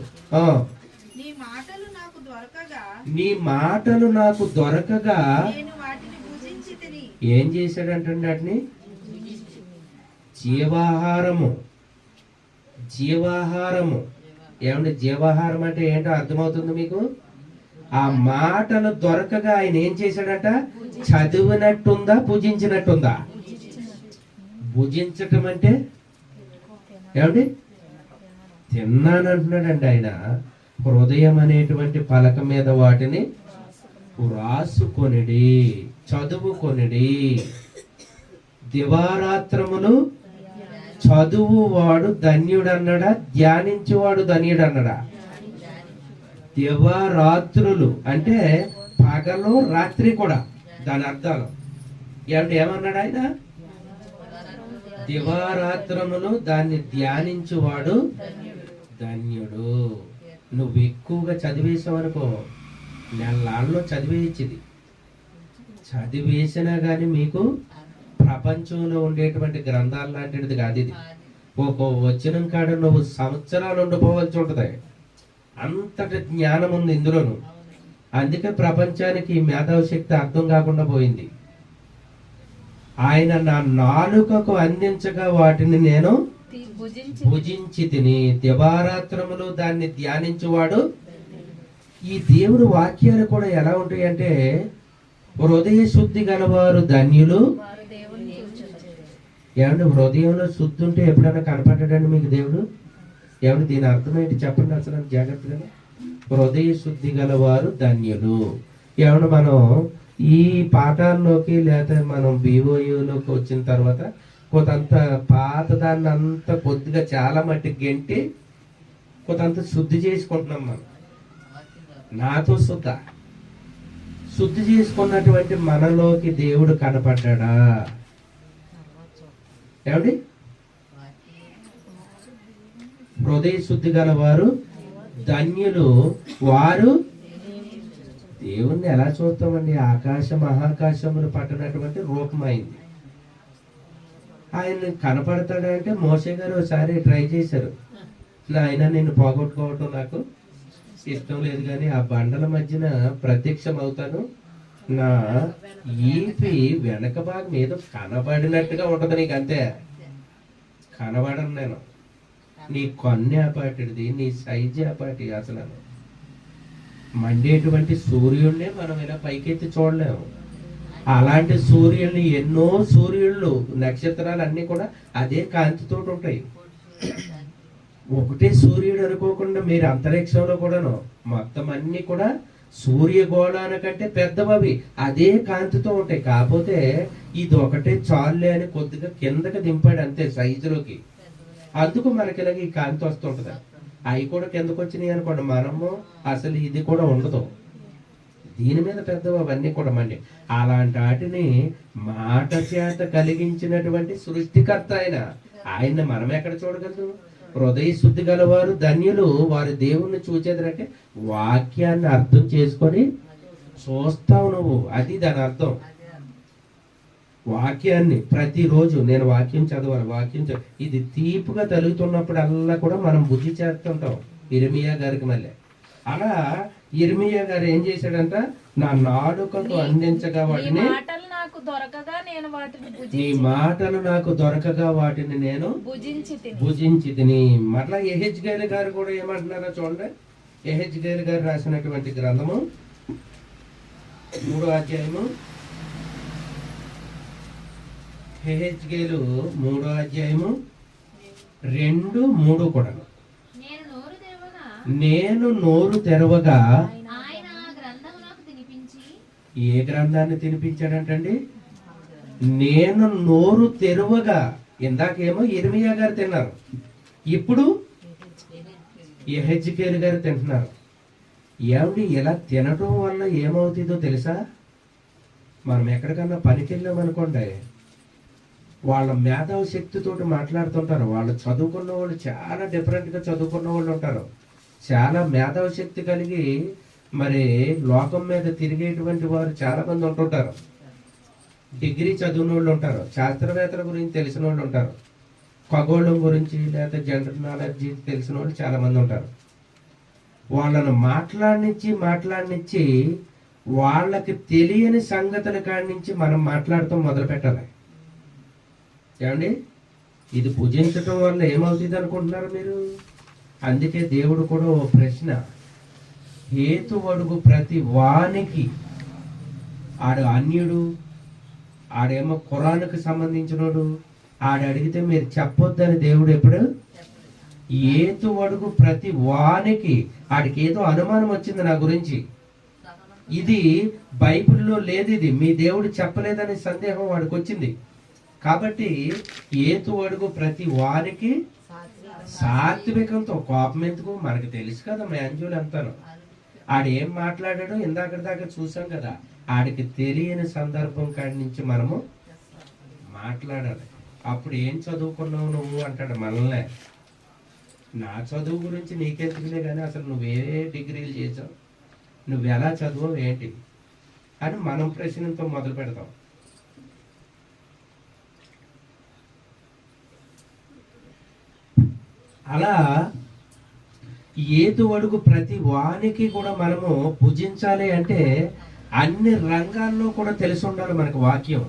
నీ మాటలు నాకు దొరకగా ఏం చేశాడంటే వాటిని జీవాహారము. ఏమంటే జీవాహారం అంటే ఏంటో అర్థమవుతుంది మీకు? ఆ మాటలు దొరకగా ఆయన ఏం చేశాడట? చదివినట్టుందా, పూజించినట్టుందా? భుజించటం అంటే ఏమండి, తిన్నానంటున్నాడండి ఆయన. హృదయం అనేటువంటి పలక మీద వాటిని రాసుకొనిడి, చదువుకొనిడి. దివారాత్రములు చదువువాడు ధన్యుడు అన్నాడా, ధ్యానించువాడు ధన్యుడు అన్నాడా? దివారాత్రులు అంటే పగలు రాత్రి కూడా, దాని అర్థాలు ఏమన్నాడు ఆయన? దివారాత్రములు దాన్ని ధ్యానించువాడు ధన్యుడు. నువ్వు ఎక్కువగా చదివేసావనుకో, నెలల్లో చదివేయించింది. చదివేసినా కానీ మీకు ప్రపంచంలో ఉండేటువంటి గ్రంథాలు లాంటిది కాదు ఇది. ఒక వచనం కాడ నువ్వు సంవత్సరాలు ఉండిపోవాల్సి ఉంటుంది. అంతటి జ్ఞానం ఉంది ఇందులోను. అందుకే ప్రపంచానికి మేధావి శక్తి అర్థం కాకుండా పోయింది. ఆయన నా నాలుకకు అందించగా వాటిని నేను భుజించి తిని, దివారాత్రములు దాన్ని ధ్యానించువాడు. ఈ దేవుని వాక్యాలు కూడా ఎలా ఉంటాయి అంటే, హృదయ శుద్ధి గలవారు ధన్యులు. ఏమంటే హృదయంలో శుద్ధి ఉంటే ఎప్పుడైనా కనపడ్డాడండి మీకు దేవుడు? ఏమంటే దీని అర్థం ఏంటి చెప్పండి అసలు జాగ్రత్తగా. హృదయ శుద్ధి గలవారు ధన్యులు. ఏమన్నా మనం ఈ పాఠాల్లోకి లేకపోతే మనం BOUలోకి వచ్చిన తర్వాత కొంత పాత దాన్ని అంతా కొద్దిగా చాలా మట్టి గెంటి కొంత శుద్ధి చేసుకుంటున్నాం మనం. నాతో శుద్ధి చేసుకున్నటువంటి మనలోకి దేవుడు కనపడ్డా? ఏమండి, హృదయ శుద్ధి గల వారు ధన్యులు, వారు దేవుణ్ణి ఎలా చూస్తామండి? ఆకాశ మహాకాశములు పట్టినటువంటి రూపమైంది. ఆయన కనపడతాడంటే మోషే గారు ఒకసారి ట్రై చేశారు. ఆయన నిన్ను పోగొట్టుకోవటం నాకు ఇష్టం లేదు, కానీ ఆ బండల మధ్యన ప్రత్యక్షం అవుతాను, నా ఈపి వెనక భాగం ఏదో కనబడినట్టుగా ఉంటది నీకు, అంతే. కనబడను నేను, నీ కొన్నే అపాటిది, నీ సైజు అపాటి. అసలు మండేటువంటి సూర్యుడినే మనం ఇలా పైకెత్తి చూడలేము. అలాంటి సూర్యుల్ని, ఎన్నో సూర్యుళ్ళు, నక్షత్రాలు అన్ని కూడా అదే కాంతితో ఉంటాయి. ఒకటే సూర్యుడు అనుకోకుండా మీరు అంతరిక్షంలో కూడాను మొత్తం అన్ని కూడా సూర్యగోళాల కంటే పెద్దవి, అదే కాంతితో ఉంటాయి. కాకపోతే ఇది ఒకటే చాలులే అని కొద్దిగా కిందకి దింపాడు అంతే సైజులోకి. అందుకు మనకి ఇలాగ ఈ కాంతి వస్తుంటది. అవి కూడా కిందకు వచ్చినాయి అనుకోండి, మనము అసలు ఇది కూడా ఉండదు. దీని మీద పెద్దవి అవన్నీ కూడా మండి. అలాంటి వాటిని మాట చేత కలిగించినటువంటి సృష్టికర్త ఆయన్ని మనం ఎక్కడ చూడగలదు? హృదయ శుద్ధి గలవారు ధన్యులు, వారి దేవుణ్ణి చూచేదంటే వాక్యాన్ని అర్థం చేసుకొని చూస్తావు నువ్వు. అది దాని అర్థం. వాక్యాన్ని ప్రతిరోజు నేను వాక్యం చదవాలి, ఇది తీపుగా తలుగుతున్నప్పుడు అల్లా కూడా మనం బుద్ధి చేస్తుంటాం. ఇర్మియా గారికి మళ్ళీ అలా ఇర్మియా గారు ఏం చేశాడంట, నా నాలుకకు అందించగా వాటిని, నీ మాటలు నాకు దొరకగా వాటిని నేను భుజించి తిని. మరలా యెహెజ్కేలు గారు కూడా ఏమంటున్నారో చూడండి. యెహెజ్కేలు గారు రాసినటువంటి గ్రంథము 3వ అధ్యాయము, యెహెజ్కేలు 3వ అధ్యాయము 2, 3 కూడా. నేను నోరు తెరవగా ఏ గ్రంథాన్ని తినిపించాడంటండి? నేను నోరు తెరవగా. ఇందాకేమో ఇర్మియా గారు తిన్నారు, ఇప్పుడు యెహెజ్కేలు గారు తింటున్నారు. ఏమండి, ఇలా తినటం వల్ల ఏమవుతుందో తెలుసా? మనం ఎక్కడికన్నా పనికి వెళ్ళామనుకోండి, వాళ్ళ మేధావి శక్తితోటి మాట్లాడుతుంటారు. వాళ్ళు చదువుకున్న వాళ్ళు చాలా డిఫరెంట్గా చదువుకున్న వాళ్ళు ఉంటారు. చాలా మేధావి శక్తి కలిగి మరి లోకం మీద తిరిగేటువంటి వారు చాలా మంది ఉంటుంటారు. డిగ్రీ చదివిన వాళ్ళు ఉంటారు, శాస్త్రవేత్తల గురించి తెలిసిన వాళ్ళు ఉంటారు, ఖగోళం గురించి లేదా జనరల్ నాలెడ్జ్ తెలిసిన వాళ్ళు చాలా మంది ఉంటారు. వాళ్ళను మాట్లాడినిచ్చి వాళ్ళకి తెలియని సంగతుల కాడి నుంచి మనం మాట్లాడటం మొదలు పెట్టాలి. ఏమండి, ఇది భుజించటం వల్ల ఏమవుతుంది అనుకుంటున్నారు మీరు? అందుకే దేవుడు కూడా ఓ ప్రశ్న, హేతు అడుగు ప్రతి వానికి, ఆడు అన్యుడు, ఆడేమో ఖురాన్కి సంబంధించినోడు, ఆడు అడిగితే మీరు చెప్పొద్దని దేవుడు ఎప్పుడు? హేతు అడుగు ప్రతి వానికి. ఆడికి ఏదో అనుమానం వచ్చింది నా గురించి, ఇది బైబిల్లో లేదు, ఇది మీ దేవుడు చెప్పలేదనే సందేహం వాడికి వచ్చింది. కాబట్టి హేతు అడుగు ప్రతి వానికి సాత్వికంతో. కోపం ఎందుకు? మనకు తెలుసు కదా మ్యాంజులు అంతాను. ఆడేం మాట్లాడాడో ఇందాక దాకా చూసాం కదా. ఆడికి తెలియని సందర్భం కాడి నుంచి మనము మాట్లాడాలి. అప్పుడు ఏం చదువుకున్నావు నువ్వు అంటాడు మనల్నే. నా చదువు గురించి నీకెందుకులే కానీ అసలు నువ్వే డిగ్రీలు చేసావు, నువ్వు ఎలా చదువు ఏంటి అని మనం ప్రశ్నతో మొదలు పెడతాం. అలా ఏదు అడుగు ప్రతి వానికి కూడా మనము భుజించాలి అంటే అన్ని రంగాల్లో కూడా తెలిసి ఉండాలి మనకు వాక్యం.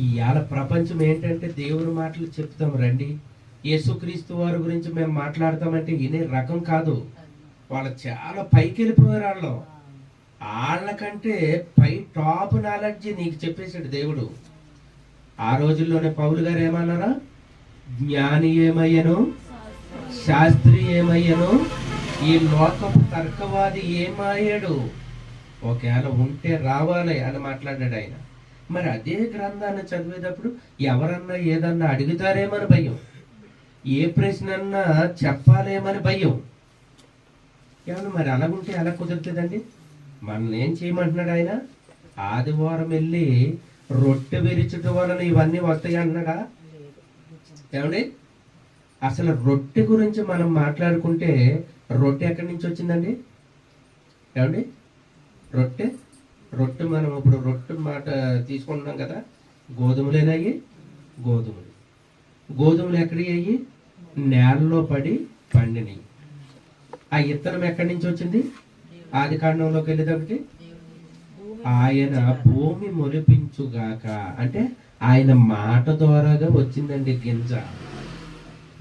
ఇవాళ ప్రపంచం ఏంటంటే దేవుని మాటలు చెప్తాం రండి, యేసుక్రీస్తు వారి గురించి మేము మాట్లాడతామంటే వినే రకం కాదు. వాళ్ళు చాలా పైకి వెళ్ళిపోయారు. వాళ్ళకంటే పై టాప్ నాలెడ్జ్ నీకు చెప్పేశాడు దేవుడు. ఆ రోజుల్లోనే పౌలు గారు ఏమన్నారా, జ్ఞాని ఏమయ్యను, శాస్త్రి ఏమయ్యను, ఈ లోకపు తర్కవాది ఏమయ్యాడు, ఒకవేళ ఉంటే రావాలి అని మాట్లాడాడు ఆయన. మరి అదే గ్రంథాన్ని చదివేటప్పుడు ఎవరన్నా ఏదన్నా అడుగుతారేమని భయం, ఏ ప్రశ్న అన్నా చెప్పాలేమని భయం. ఏమన్నా మరి అలాగుంటే ఎలా కుదురుతుందండి? మనల్ని ఏం చేయమంటున్నాడు ఆయన? ఆదివారం వెళ్ళి రొట్టె విరిచడం వలన ఇవన్నీ వస్తాయి అన్నాడా? ఏమండి, అసలు రొట్టె గురించి మనం మాట్లాడుకుంటే రొట్టె ఎక్కడి నుంచి వచ్చిందండి? ఏమండి, రొట్టె మనం ఇప్పుడు రొట్టె మాట తీసుకుంటున్నాం కదా, గోధుమలేనయ్యి, గోధుమలు ఎక్కడి అయ్యి? నేలలో పడి పండినవి. ఆ ఇత్తనం ఎక్కడి నుంచి వచ్చింది? ఆది కాండంలోకి వెళ్ళేటప్పటికి ఆయన భూమి మొలిపించుగాక అంటే ఆయన మాట ద్వారాగా వచ్చిందండి గింజ.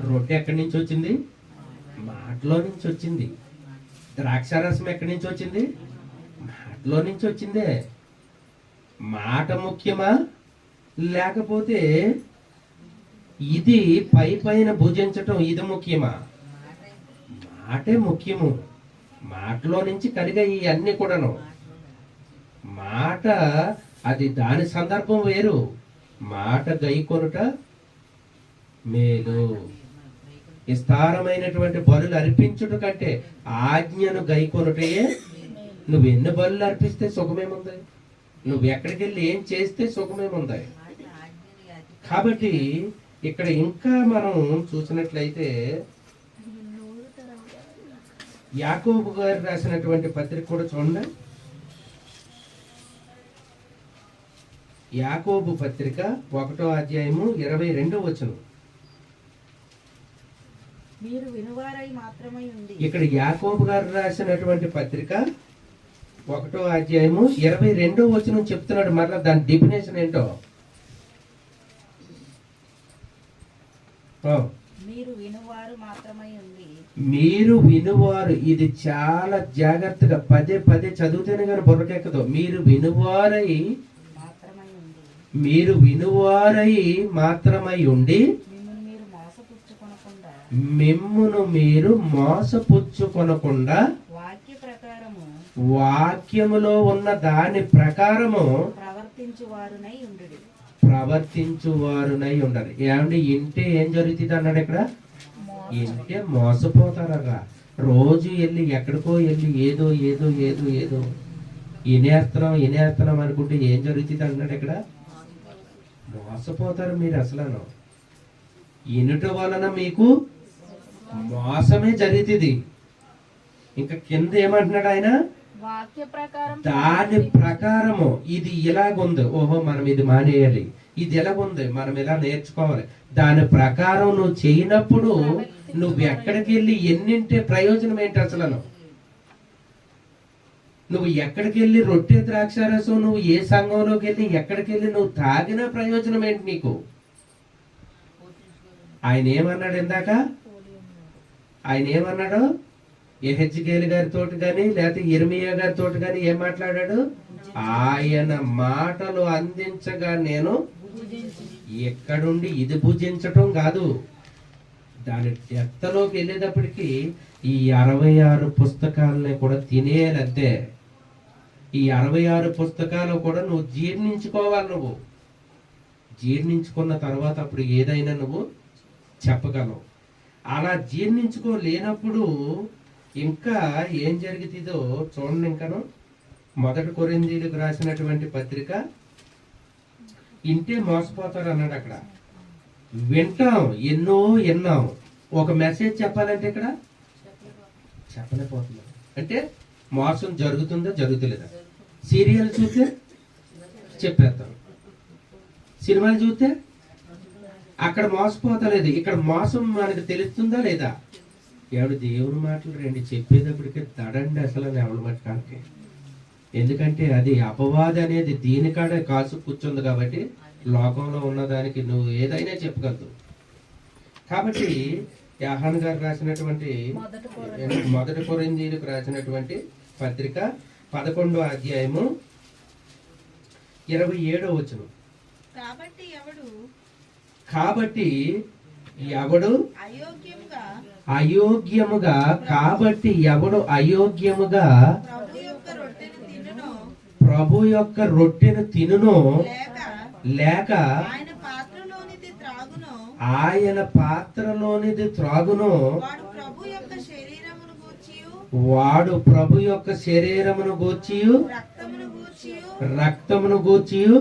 రొట్టె ఎక్కడి నుంచి వచ్చింది? మాటలో నుంచి వచ్చింది. ద్రాక్షారసం ఎక్కడి నుంచి వచ్చింది? మాటలో నుంచి వచ్చిందే. మాట ముఖ్యమా, లేకపోతే ఇది పైన భుజించటం ఇది ముఖ్యమా? మాటే ముఖ్యము. మాటలో నుంచి కలిగాయి ఇవన్నీ కూడాను. మాట అది దాని సందర్భం వేరు. మాట గైకొనుట మేలు. విస్తారమైనటువంటి బలులు అర్పించుట కంటే ఆజ్ఞను గైకొనుటయే. నువ్వు ఎన్ని బలులు అర్పిస్తే సుఖమేముంది? నువ్వు ఎక్కడికి వెళ్ళి ఏం చేస్తే సుఖమేముంది? కాబట్టి ఇక్కడ ఇంకా మనం చూసినట్లయితే యాకోబు గారు రాసినటువంటి పత్రిక కూడా చూడండి. యాకోబు పత్రిక 1వ అధ్యాయము 22వ వచనం. మీరు వినువారై మాత్రమే ఉండి. ఇక్కడ యాకోబు గారు రాసినటువంటి పత్రిక 1వ అధ్యాయము 22వ వచనం చెప్తున్నాడు. మరలా దాని డెఫినేషన్ ఏంటో. మీరు వినువారు మాత్రమే ఉండి. మీరు వినువారు, ఇది చాలా జాగ్రత్తగా పదే పదే చదివితేనే కానీ బుర్రకెక్కదు. మీరు వినువారై మాత్రమే ఉండి. మీరు వినువారై మాత్రమై ఉండి మిమ్మును మీరు మోసపుచ్చుకొనకుండా మిమ్మును మీరు మోసపుచ్చుకొనకుండా వాక్య ప్రకారము వాక్యములో ఉన్న దాని ప్రకారము ప్రవర్తించువారునై ఉండుడి. ప్రవర్తించువారునై ఉండాలి. ఏమండి ఇంటే ఏం జరుగుతుంది అన్నాడు ఇక్కడ. ఇంటే మోసపోతారగా. రోజు వెళ్ళి ఎక్కడికో వెళ్ళి ఏదో ఏదో ఏదో ఏదో ఇనేస్తున్నాం అనుకుంటే ఏం జరుగుతుంది అన్నాడు ఇక్కడ. మోసపోతారు మీరు. అసలు ఇనుట వలన మీకు మోసమే జరుగుతుంది. ఇంకా కింద ఏమంటున్నాడు ఆయన, వాక్య ప్రకారం దాని ప్రకారము ఇది ఇలాగుంది, ఓహో మనం ఇది మానేయాలి, ఇది ఎలాగుంది మనం ఇలా నేర్చుకోవాలి, దాని ప్రకారం నువ్వు చేయనప్పుడు నువ్వు ఎక్కడికి వెళ్ళి ఎన్నింటే ప్రయోజనం ఏంటి? అసలు నువ్వు ఎక్కడికి వెళ్ళి రొట్టె ద్రాక్షారసం నువ్వు ఏ సంఘంలోకి వెళ్ళి ఎక్కడికి వెళ్ళి నువ్వు తాగిన ప్రయోజనం ఏంటి నీకు? ఆయన ఏమన్నాడు ఇందాక? ఆయన ఏమన్నాడు? యెహెజ్కేలు గారితో కానీ లేకపోతే యిర్మీయా గారితో కానీ ఏం మాట్లాడాడు? ఆయన మాటలు అందించగా నేను ఎక్కడుండి ఇది భుజించటం కాదు, దాని డెప్తలోకి వెళ్ళేటప్పటికి ఈ 66 పుస్తకాలని కూడా తినేయాలంతే. ఈ 66 పుస్తకాలు కూడా నువ్వు జీర్ణించుకోవాలి. నువ్వు జీర్ణించుకున్న తర్వాత అప్పుడు ఏదైనా నువ్వు చెప్పగలవు. అలా జీర్ణించుకోలేనప్పుడు ఇంకా ఏం జరుగుతుందో చూడండి. ఇంకాను 1 కొరింథీయులకు రాసినటువంటి పత్రిక ఇంటే మోసపోతారు అన్నాడు అక్కడ. వింటాం, ఎన్నో విన్నాం, ఒక మెసేజ్ చెప్పాలంటే ఇక్కడ చెప్పలేకపోతున్నాం. అంటే మోసం జరుగుతుందా జరుగుతులేదా? సీరియల్ చూస్తే చెప్పేస్తాం, సినిమాలు చూస్తే అక్కడ మోసపోతలేదు, ఇక్కడ మోసం మనకు తెలుస్తుందా లేదా? ఎవడు దేవుని మాటలు రండి చెప్పేటప్పటికే దడండి అసలు ఎవరి మట్టుకానికి. ఎందుకంటే అది అపవాది అనేది దీనికాడే కాసు కూర్చుంది కాబట్టి లోకంలో ఉన్నదానికి నువ్వు ఏదైనా చెప్పగలదు. కాబట్టి యోహాను గారు రాసినటువంటి 1 కొరింథీయులకు రాసినటువంటి పత్రిక 11వ అధ్యాయము 27వ వచనం. కాబట్టి ఎవడు అయోగ్యముగా కాబట్టి ఎవడు అయోగ్యముగా ప్రభు యొక్క రొట్టెను తినునో లేక ఆయన పాత్రలోనిది త్రాగునో వాడు ప్రభు యొక్క శరీరమును గూర్చియు రక్తమును గూర్చియు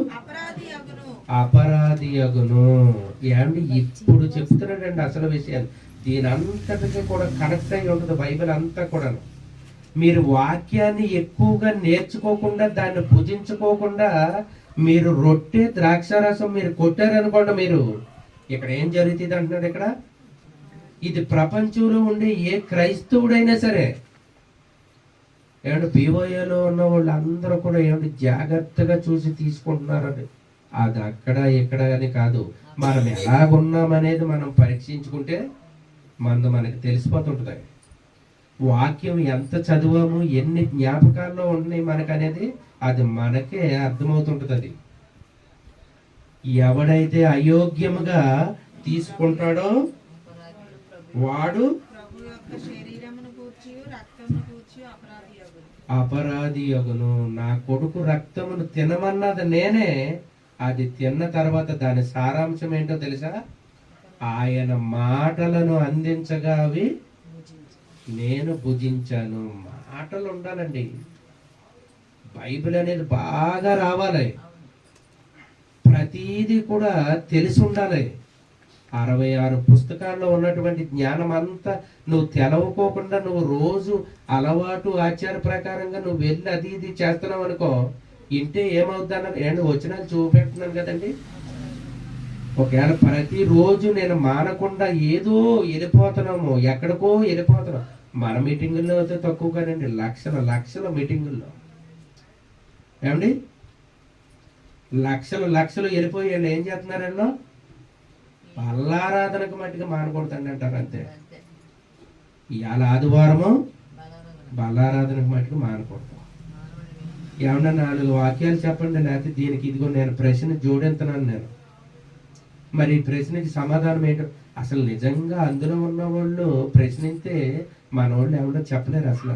అపరాధి అగును. ఏమండి ఇప్పుడు చెప్తున్నాడండి అసలు విషయాలు. దీని అంతటికి కూడా కనెక్ట్ అయి ఉంటుంది బైబిల్ అంతా కూడా. మీరు వాక్యాన్ని ఎక్కువగా నేర్చుకోకుండా దాన్ని భుజించుకోకుండా మీరు రొట్టె ద్రాక్షారసం మీరు కొట్టారనుకోండి, మీరు ఇక్కడ ఏం జరుగుతుంది అంటున్నాడు ఇక్కడ. ఇది ప్రపంచంలో ఉండే ఏ క్రైస్తవుడైనా సరే ఏమంటే బీఓఏలో ఉన్న వాళ్ళు అందరూ కూడా ఏమంటే జాగ్రత్తగా చూసి తీసుకుంటున్నారని. అది అక్కడ ఇక్కడ అని కాదు, మనం ఎలాగున్నామనేది మనం పరీక్షించుకుంటే మనకి తెలిసిపోతుంటుంది. వాక్యం ఎంత చదివాము, ఎన్ని జ్ఞాపకాల్లో ఉన్నాయి మనకనేది అది మనకే అర్థమవుతుంటుంది. అది ఎవడైతే అయోగ్యముగా తీసుకుంటాడో వాడు అపరాధి యగును. నా కొడుకు రక్తమును తినమన్నది నేనే, అది తిన్న తర్వాత దాని సారాంశం ఏంటో తెలుసా? ఆయన మాటలను అందించగా అవి నేను భుజించాను. మాటలు ఉండాలండి. బైబిల్ అనేది బాగా రావాలి, ప్రతీది కూడా తెలిసి ఉండాలి. 66 పుస్తకాల్లో ఉన్నటువంటి జ్ఞానం అంతా నువ్వు తెలవకోకుండా నువ్వు రోజు అలవాటు ఆచార ప్రకారంగా నువ్వు వెళ్ళి అది ఇది చేస్తున్నావు అనుకో, ఇంటే ఏమవుతానని ఏంటి వచ్చినా చూపెడుతున్నాను కదండి. ఒకవేళ ప్రతిరోజు నేను మానకుండా ఏదో వెళ్ళిపోతున్నాము, ఎక్కడికో వెళ్ళిపోతున్నాం. మన మీటింగుల్లో అయితే తక్కువ కానండి, లక్షల మీటింగుల్లో ఏమండి, లక్షలు వెళ్ళిపోయి వాళ్ళు ఏం చేస్తున్నారన్నో బల్లారాధనకు మట్టిగా మానకూడదండి అంటారు అంతే. ఇవాళ ఆదివారము బల్లారాధనకు మట్టిగా మానకూడదు. ఏమన్నా 4 వాక్యాలు చెప్పండి, లేకపోతే దీనికి ఇదిగో నేను ప్రశ్న జోడింతున్నాను నేను. మరి ఈ ప్రశ్నకి సమాధానం ఏంటో అసలు నిజంగా అందులో ఉన్న వాళ్ళు ప్రశ్నిస్తే మన వాళ్ళు ఎవరో చెప్పలేరు. అసలు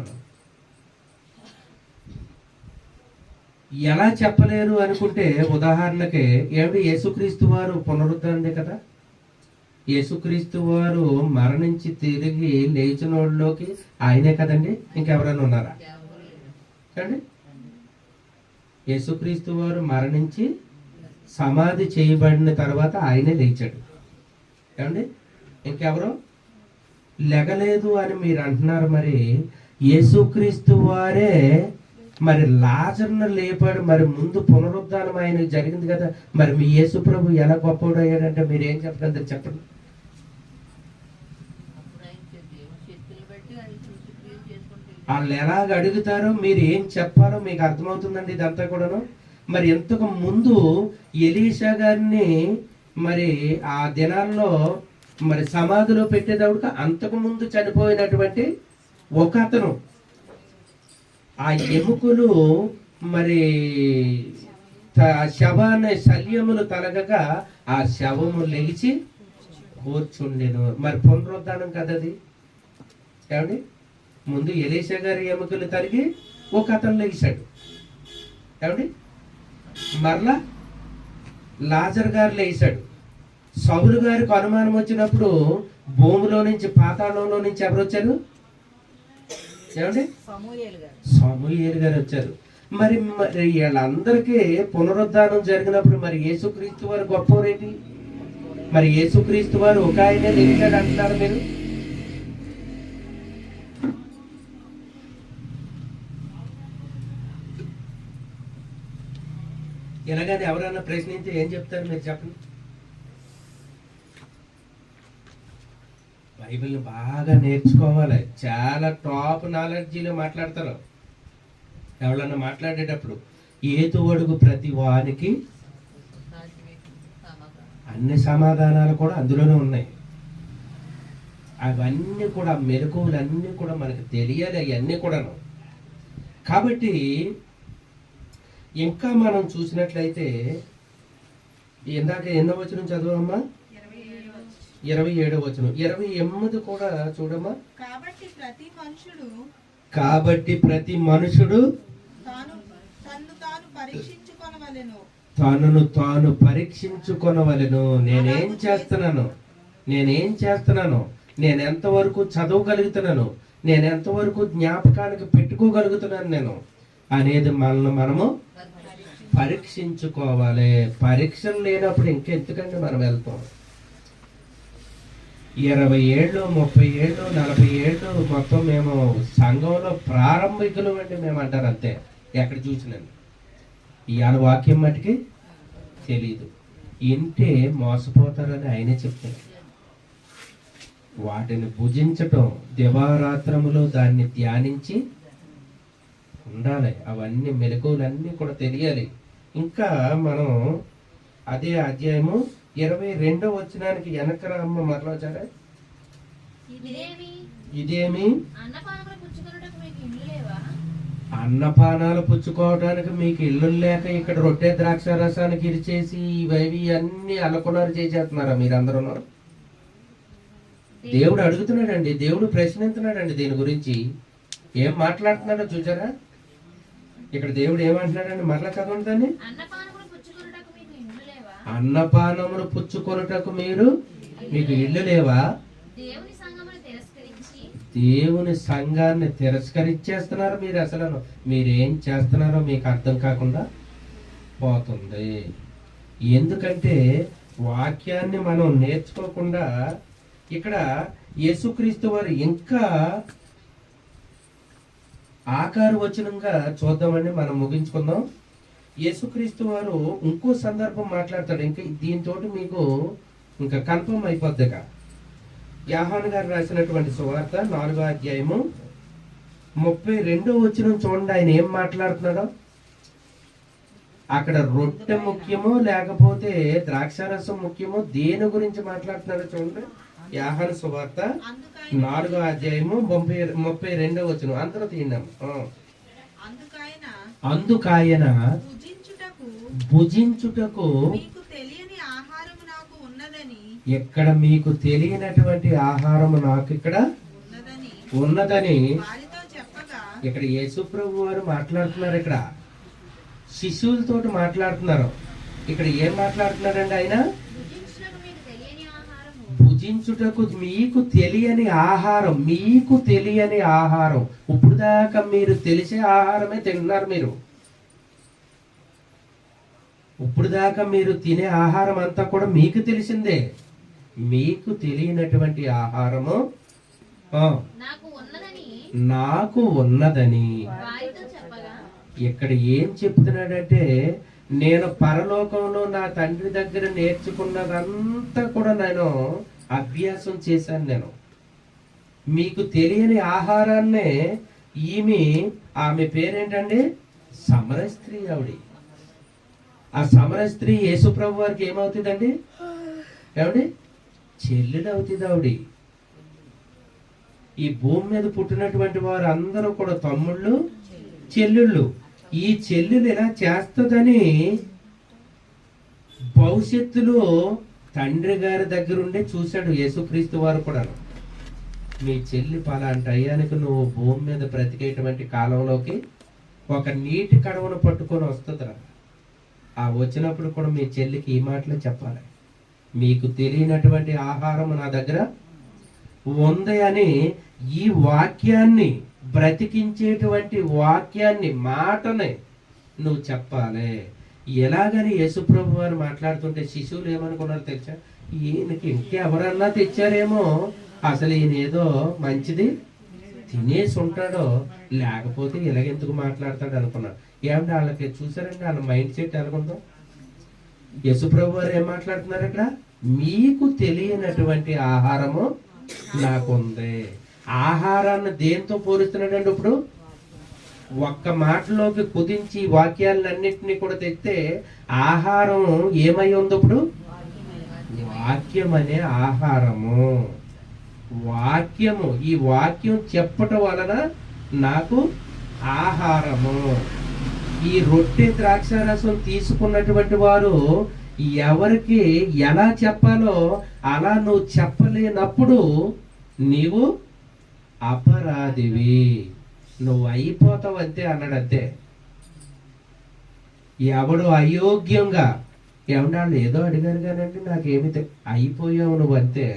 ఎలా చెప్పలేరు అనుకుంటే, ఉదాహరణకి ఏమిటి, యేసుక్రీస్తు వారు పునరుద్ధరణే కదా. యేసుక్రీస్తు వారు మరణించి తిరిగి లేచిన వాళ్ళలోకి ఆయనే కదండి, ఇంకెవరైనా ఉన్నారా అండి? యేసుక్రీస్తు వారు మరణించి సమాధి చేయబడిన తర్వాత ఆయనే లేచాడు ఏమండి, ఇంకెవరు లెగలేదు అని మీరు అంటున్నారు. మరి యేసుక్రీస్తు వారే మరి లాజర్ను లేపాడు. మరి ముందు పునరుద్ధానం ఆయనకు జరిగింది కదా. మరి మీ యేసు ప్రభు ఎలా గొప్పవాడు అయ్యాడంటే మీరు ఏం చెప్పగలరు చెప్పండి. వాళ్ళు ఎలాగ అడుగుతారో మీరు ఏం చెప్పాలో మీకు అర్థమవుతుందండి ఇదంతా కూడాను. మరి ఇంతకు ముందు ఎలీషా గారిని మరి ఆ దినాల్లో మరి సమాధిలో పెట్టేటప్పుడు అంతకు ముందు చనిపోయినటువంటి ఒక అతను, ఆ ఎముకలు మరి శవాన్ని శల్యములు తలగగా ఆ శవము లెగిచి కూర్చుండెను. మరి పునరుద్ధానం కదది ఏమండి. ముందు ఎలీషా గారి ఎముకలు తరిగి ఒక అతను లెగిశాడు ఏమండి. మరలా లాజర్ గారు లేచాడు. సౌలు గారికి అనుమానం వచ్చినప్పుడు భూమిలో నుంచి పాతాళంలో నుంచి ఎవరు వచ్చారు ఏమండి? సమూయేలు గారు వచ్చారు. మరి వీళ్ళందరికీ పునరుద్ధానం జరిగినప్పుడు మరి యేసుక్రీస్తు వారు గొప్పవారేంటి? మరి యేసుక్రీస్తు వారు ఒక ఆయనే లేచాడు అంటున్నారు మీరు. ఎలాగని ఎవరైనా ప్రశ్నించి ఏం చెప్తారు మీరు చెప్పండి. బైబిల్ని బాగా నేర్చుకోవాలి. చాలా టాప్ నాలెడ్జీలో మాట్లాడతారు. ఎవరన్నా మాట్లాడేటప్పుడు ఏదో అడుగు ప్రతి వానికి అన్ని సమాధానాలు కూడా అందులోనే ఉన్నాయి. అవన్నీ కూడా మెలకువలన్నీ కూడా మనకు తెలియాలి, అవన్నీ కూడాను. కాబట్టి ఇంకా మనం చూసినట్లయితే ఇందాక ఎన్నో వచనం చదవమ్మా? 27వ వచనం. 28 కూడా చూడమ్మా. కాబట్టి ప్రతి మనుషుడు తనను తాను పరీక్షించుకొనవలెను. నేనేం చేస్తున్నాను, నేను ఎంతవరకు చదవగలుగుతున్నాను, నేను ఎంతవరకు జ్ఞాపకానికి పెట్టుకోగలుగుతున్నాను నేను అనేది మనము పరీక్షించుకోవాలి. పరీక్షలు లేనప్పుడు ఇంకెందుకంటే మనం వెళ్తాం. 20 ఏళ్ళు, 30 ఏళ్ళు, 40 ఏళ్ళు మొత్తం మేము సంఘంలో ప్రారంభికులు అంటే మేము అంటారు అంతే. ఎక్కడ చూసినాను ఇవాళ వాక్యం మటుకి తెలీదు. ఇంటే మోసపోతారని ఆయనే చెప్తారు. వాటిని భుజించటం, దివారాత్రములో దాన్ని ధ్యానించి ఉండాలి. అవన్నీ మెలకువలన్నీ కూడా తెలియాలి. ఇంకా మనం అదే అధ్యాయము 22వ వచనానికి వెనకరమ్మ మరలోచారా. ఇదేమి అన్నపానాలు పుచ్చుకోవడానికి మీకు ఇల్లు లేక ఇక్కడ రొట్టె ద్రాక్ష రసానికి ఇరిచేసి ఇవి అన్ని అల్లకొలారు చేసేస్తున్నారా మీరందరూ? దేవుడు అడుగుతున్నాడండి, దేవుడు ప్రశ్నిస్తున్నాడండి దీని గురించి. ఏం మాట్లాడుతున్నాడో చూసారా? ఇక్కడ దేవుడు ఏమంటున్నాడండి? మరలా చదవండి దాన్ని. అన్నపానములు పుచ్చుకొనుటకు మీకు ఇల్లు లేవా? అన్నపానములు పుచ్చుకొనుటకు మీకు ఇల్లు లేవా? దేవుని సంఘమును తిరస్కరించి దేవుని సంఘాన్ని తిరస్కరించేస్తున్నారు మీరు. అసలు మీరేం చేస్తున్నారో మీకు అర్థం కాకుండా పోతుంది. ఎందుకంటే వాక్యాన్ని మనం నేర్చుకోకుండా ఇక్కడ యేసుక్రీస్తు వారు ఇంకా ఆకారు వచనంగా చూద్దామండి, మనం ముగించుకుందాం. యేసుక్రీస్తు వారు ఇంకో సందర్భం మాట్లాడతాడు. ఇంకా దీంతో మీకు ఇంకా కన్ఫర్మ్ అయిపోద్దిగా. యోహాను గారు రాసినటువంటి సువార్త 4వ అధ్యాయము 32వ వచనం చూడండి. ఆయన ఏం మాట్లాడుతున్నాడో. అక్కడ రొట్టె ముఖ్యమో లేకపోతే ద్రాక్షారసం ముఖ్యమో దేని గురించి మాట్లాడుతున్నాడో చూడండి. యోహాను సువార్త 4వ అధ్యాయము 32వ వచనం. అందరూ తిన్నాం. అందుకాయన భుజించుటకు మీకు తెలియని ఆహారము నాకు ఉన్నదని, ఇక్కడ మీకు తెలియనటువంటి ఆహారము నాకు ఇక్కడ ఉన్నదని వారితో చెప్పగా, ఇక్కడ యేసుప్రభు వారు మాట్లాడుతున్నారు. ఇక్కడ శిశువులతో మాట్లాడుతున్నారు. ఇక్కడ ఏం మాట్లాడుతున్నారండి ఆయన? భుజించుటకు మీకు తెలియని ఆహారం. మీకు తెలియని ఆహారం. ఇప్పుడు దాకా మీరు తెలిసే ఆహారమే తింటున్నారు మీరు. ఇప్పుడు దాకా మీరు తినే ఆహారం అంతా కూడా మీకు తెలిసిందే. మీకు తెలియనటువంటి ఆహారము నాకు ఉన్నదని వారితో చెప్పగా, ఇక్కడ ఏం చెప్తున్నాడంటే, నేను పరలోకంలో నా తండ్రి దగ్గర నేర్చుకున్నదంతా కూడా నేను అభ్యాసం చేశాను. నేను మీకు తెలియని ఆహారాన్నే ఆమె పేరేంటండి? సమర స్త్రీ. ఆ సమర స్త్రీ యేసుప్రభు వారికి ఏమవుతుందండి? ఏమండి? చెల్లెలు అవుతుంది ఆవిడ. ఈ భూమి మీద పుట్టినటువంటి వారు అందరూ కూడా తమ్ముళ్ళు, చెల్లెళ్ళు. ఈ చెల్లెలు ఇలా చేస్తుందని భవిష్యత్తులో తండ్రి గారి దగ్గరుండే చూశాడు యేసుక్రీస్తు వారు కూడా. మీ చెల్లి పలాంటి అయ్యానికి నువ్వు భూమి మీద బ్రతికేటువంటి కాలంలోకి ఒక నీటి కడవను పట్టుకొని వస్తుందిరా. ఆ వచ్చినప్పుడు కూడా మీ చెల్లికి ఈ మాటలు చెప్పాలి. మీకు తెలియనటువంటి ఆహారం నా దగ్గర ఉంది అని ఈ వాక్యాన్ని, బ్రతికించేటువంటి వాక్యాన్ని, మాటని నువ్వు చెప్పాలి. ఎలాగని యేసుప్రభు వారు మాట్లాడుతుంటే శిశువులు ఏమనుకున్నారు తెలుసా? ఈయనకి ఇంకెవరన్నా తెచ్చారేమో, అసలు ఈయన ఏదో మంచిది తినేసి ఉంటాడో, లేకపోతే ఇలాగెందుకు మాట్లాడతాడు అనుకున్నారు. ఏమంటే వాళ్ళకి చూసారండి వాళ్ళ మైండ్ సెట్ ఎలాగుందో. యేసుప్రభు వారు ఏం మాట్లాడుతున్నారు ఇక్కడ? మీకు తెలియనటువంటి ఆహారము నాకుంది. ఆహారాన్ని దేంతో పోలుస్తున్నాడండి? ఇప్పుడు ఒక్క మాటలోకి కుదించి వాక్యాలన్నింటినీ కూడా తెస్తే ఆహారం ఏమై ఉంది? ఇప్పుడు వాక్యం అనే ఆహారము. వాక్యము, ఈ వాక్యం చెప్పటం వలన నాకు ఆహారము. ఈ రొట్టె ద్రాక్షారసం తీసుకున్నటువంటి వారు ఎవరికి ఎలా చెప్పాలో అలా నువ్వు చెప్పలేనప్పుడు నీవు అపరాధివి, నువ్వు అయిపోతావు అంతే అన్నాడు. అంతే. ఎవడు అయోగ్యంగా ఏమన్నా ఏదో అడిగారు కానండి నాకేమి అయిపోయావు నువ్వు అంతే.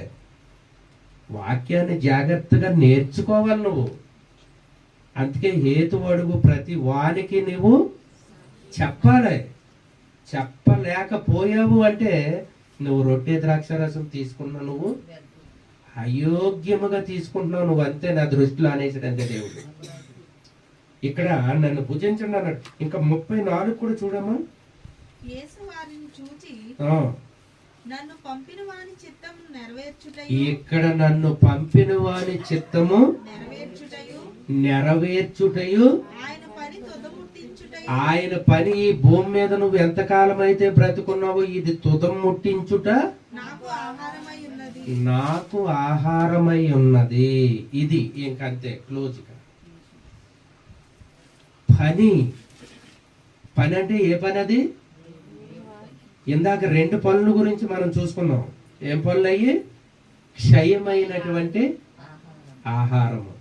వాక్యాన్ని జాగ్రత్తగా నేర్చుకోవాలి నువ్వు. అందుకే హేతు అడుగు ప్రతి వానికి నువ్వు చెప్పాలి. చెప్పలేకపోయావు అంటే నువ్వు రొట్టె ద్రాక్షారసం తీసుకున్నా నువ్వు అయోగ్యముగా తీసుకుంటున్నావు నువ్వు అంతే, నా దృష్టిలో అనేసాడు అంతే దేవుడు. ఇక్కడ నన్ను భుజించండి అన్నాడు. ఇంకా 34 కూడా చూడమ్మా. యేసు వారిని చూచి, నన్ను పంపిన వాని చిత్తము నెరవేర్చుటయు, ఇక్కడ నన్ను పంపిన వాని చిత్తము నెరవేర్చుటయు, ఆయన పని ఈ భూమి మీద నువ్వు ఎంతకాలం అయితే బ్రతుకున్నావో ఇది తుదం ముట్టించుట నాకు ఆహారమై ఉన్నది. ఇది ఇంకంతే క్లోజ్. పని అంటే ఏ పని? అది ఇందాక 2 పనుల గురించి మనం చూసుకున్నాం. ఏం పనులు అయ్యి? క్షయమైనటువంటి ఆహారము.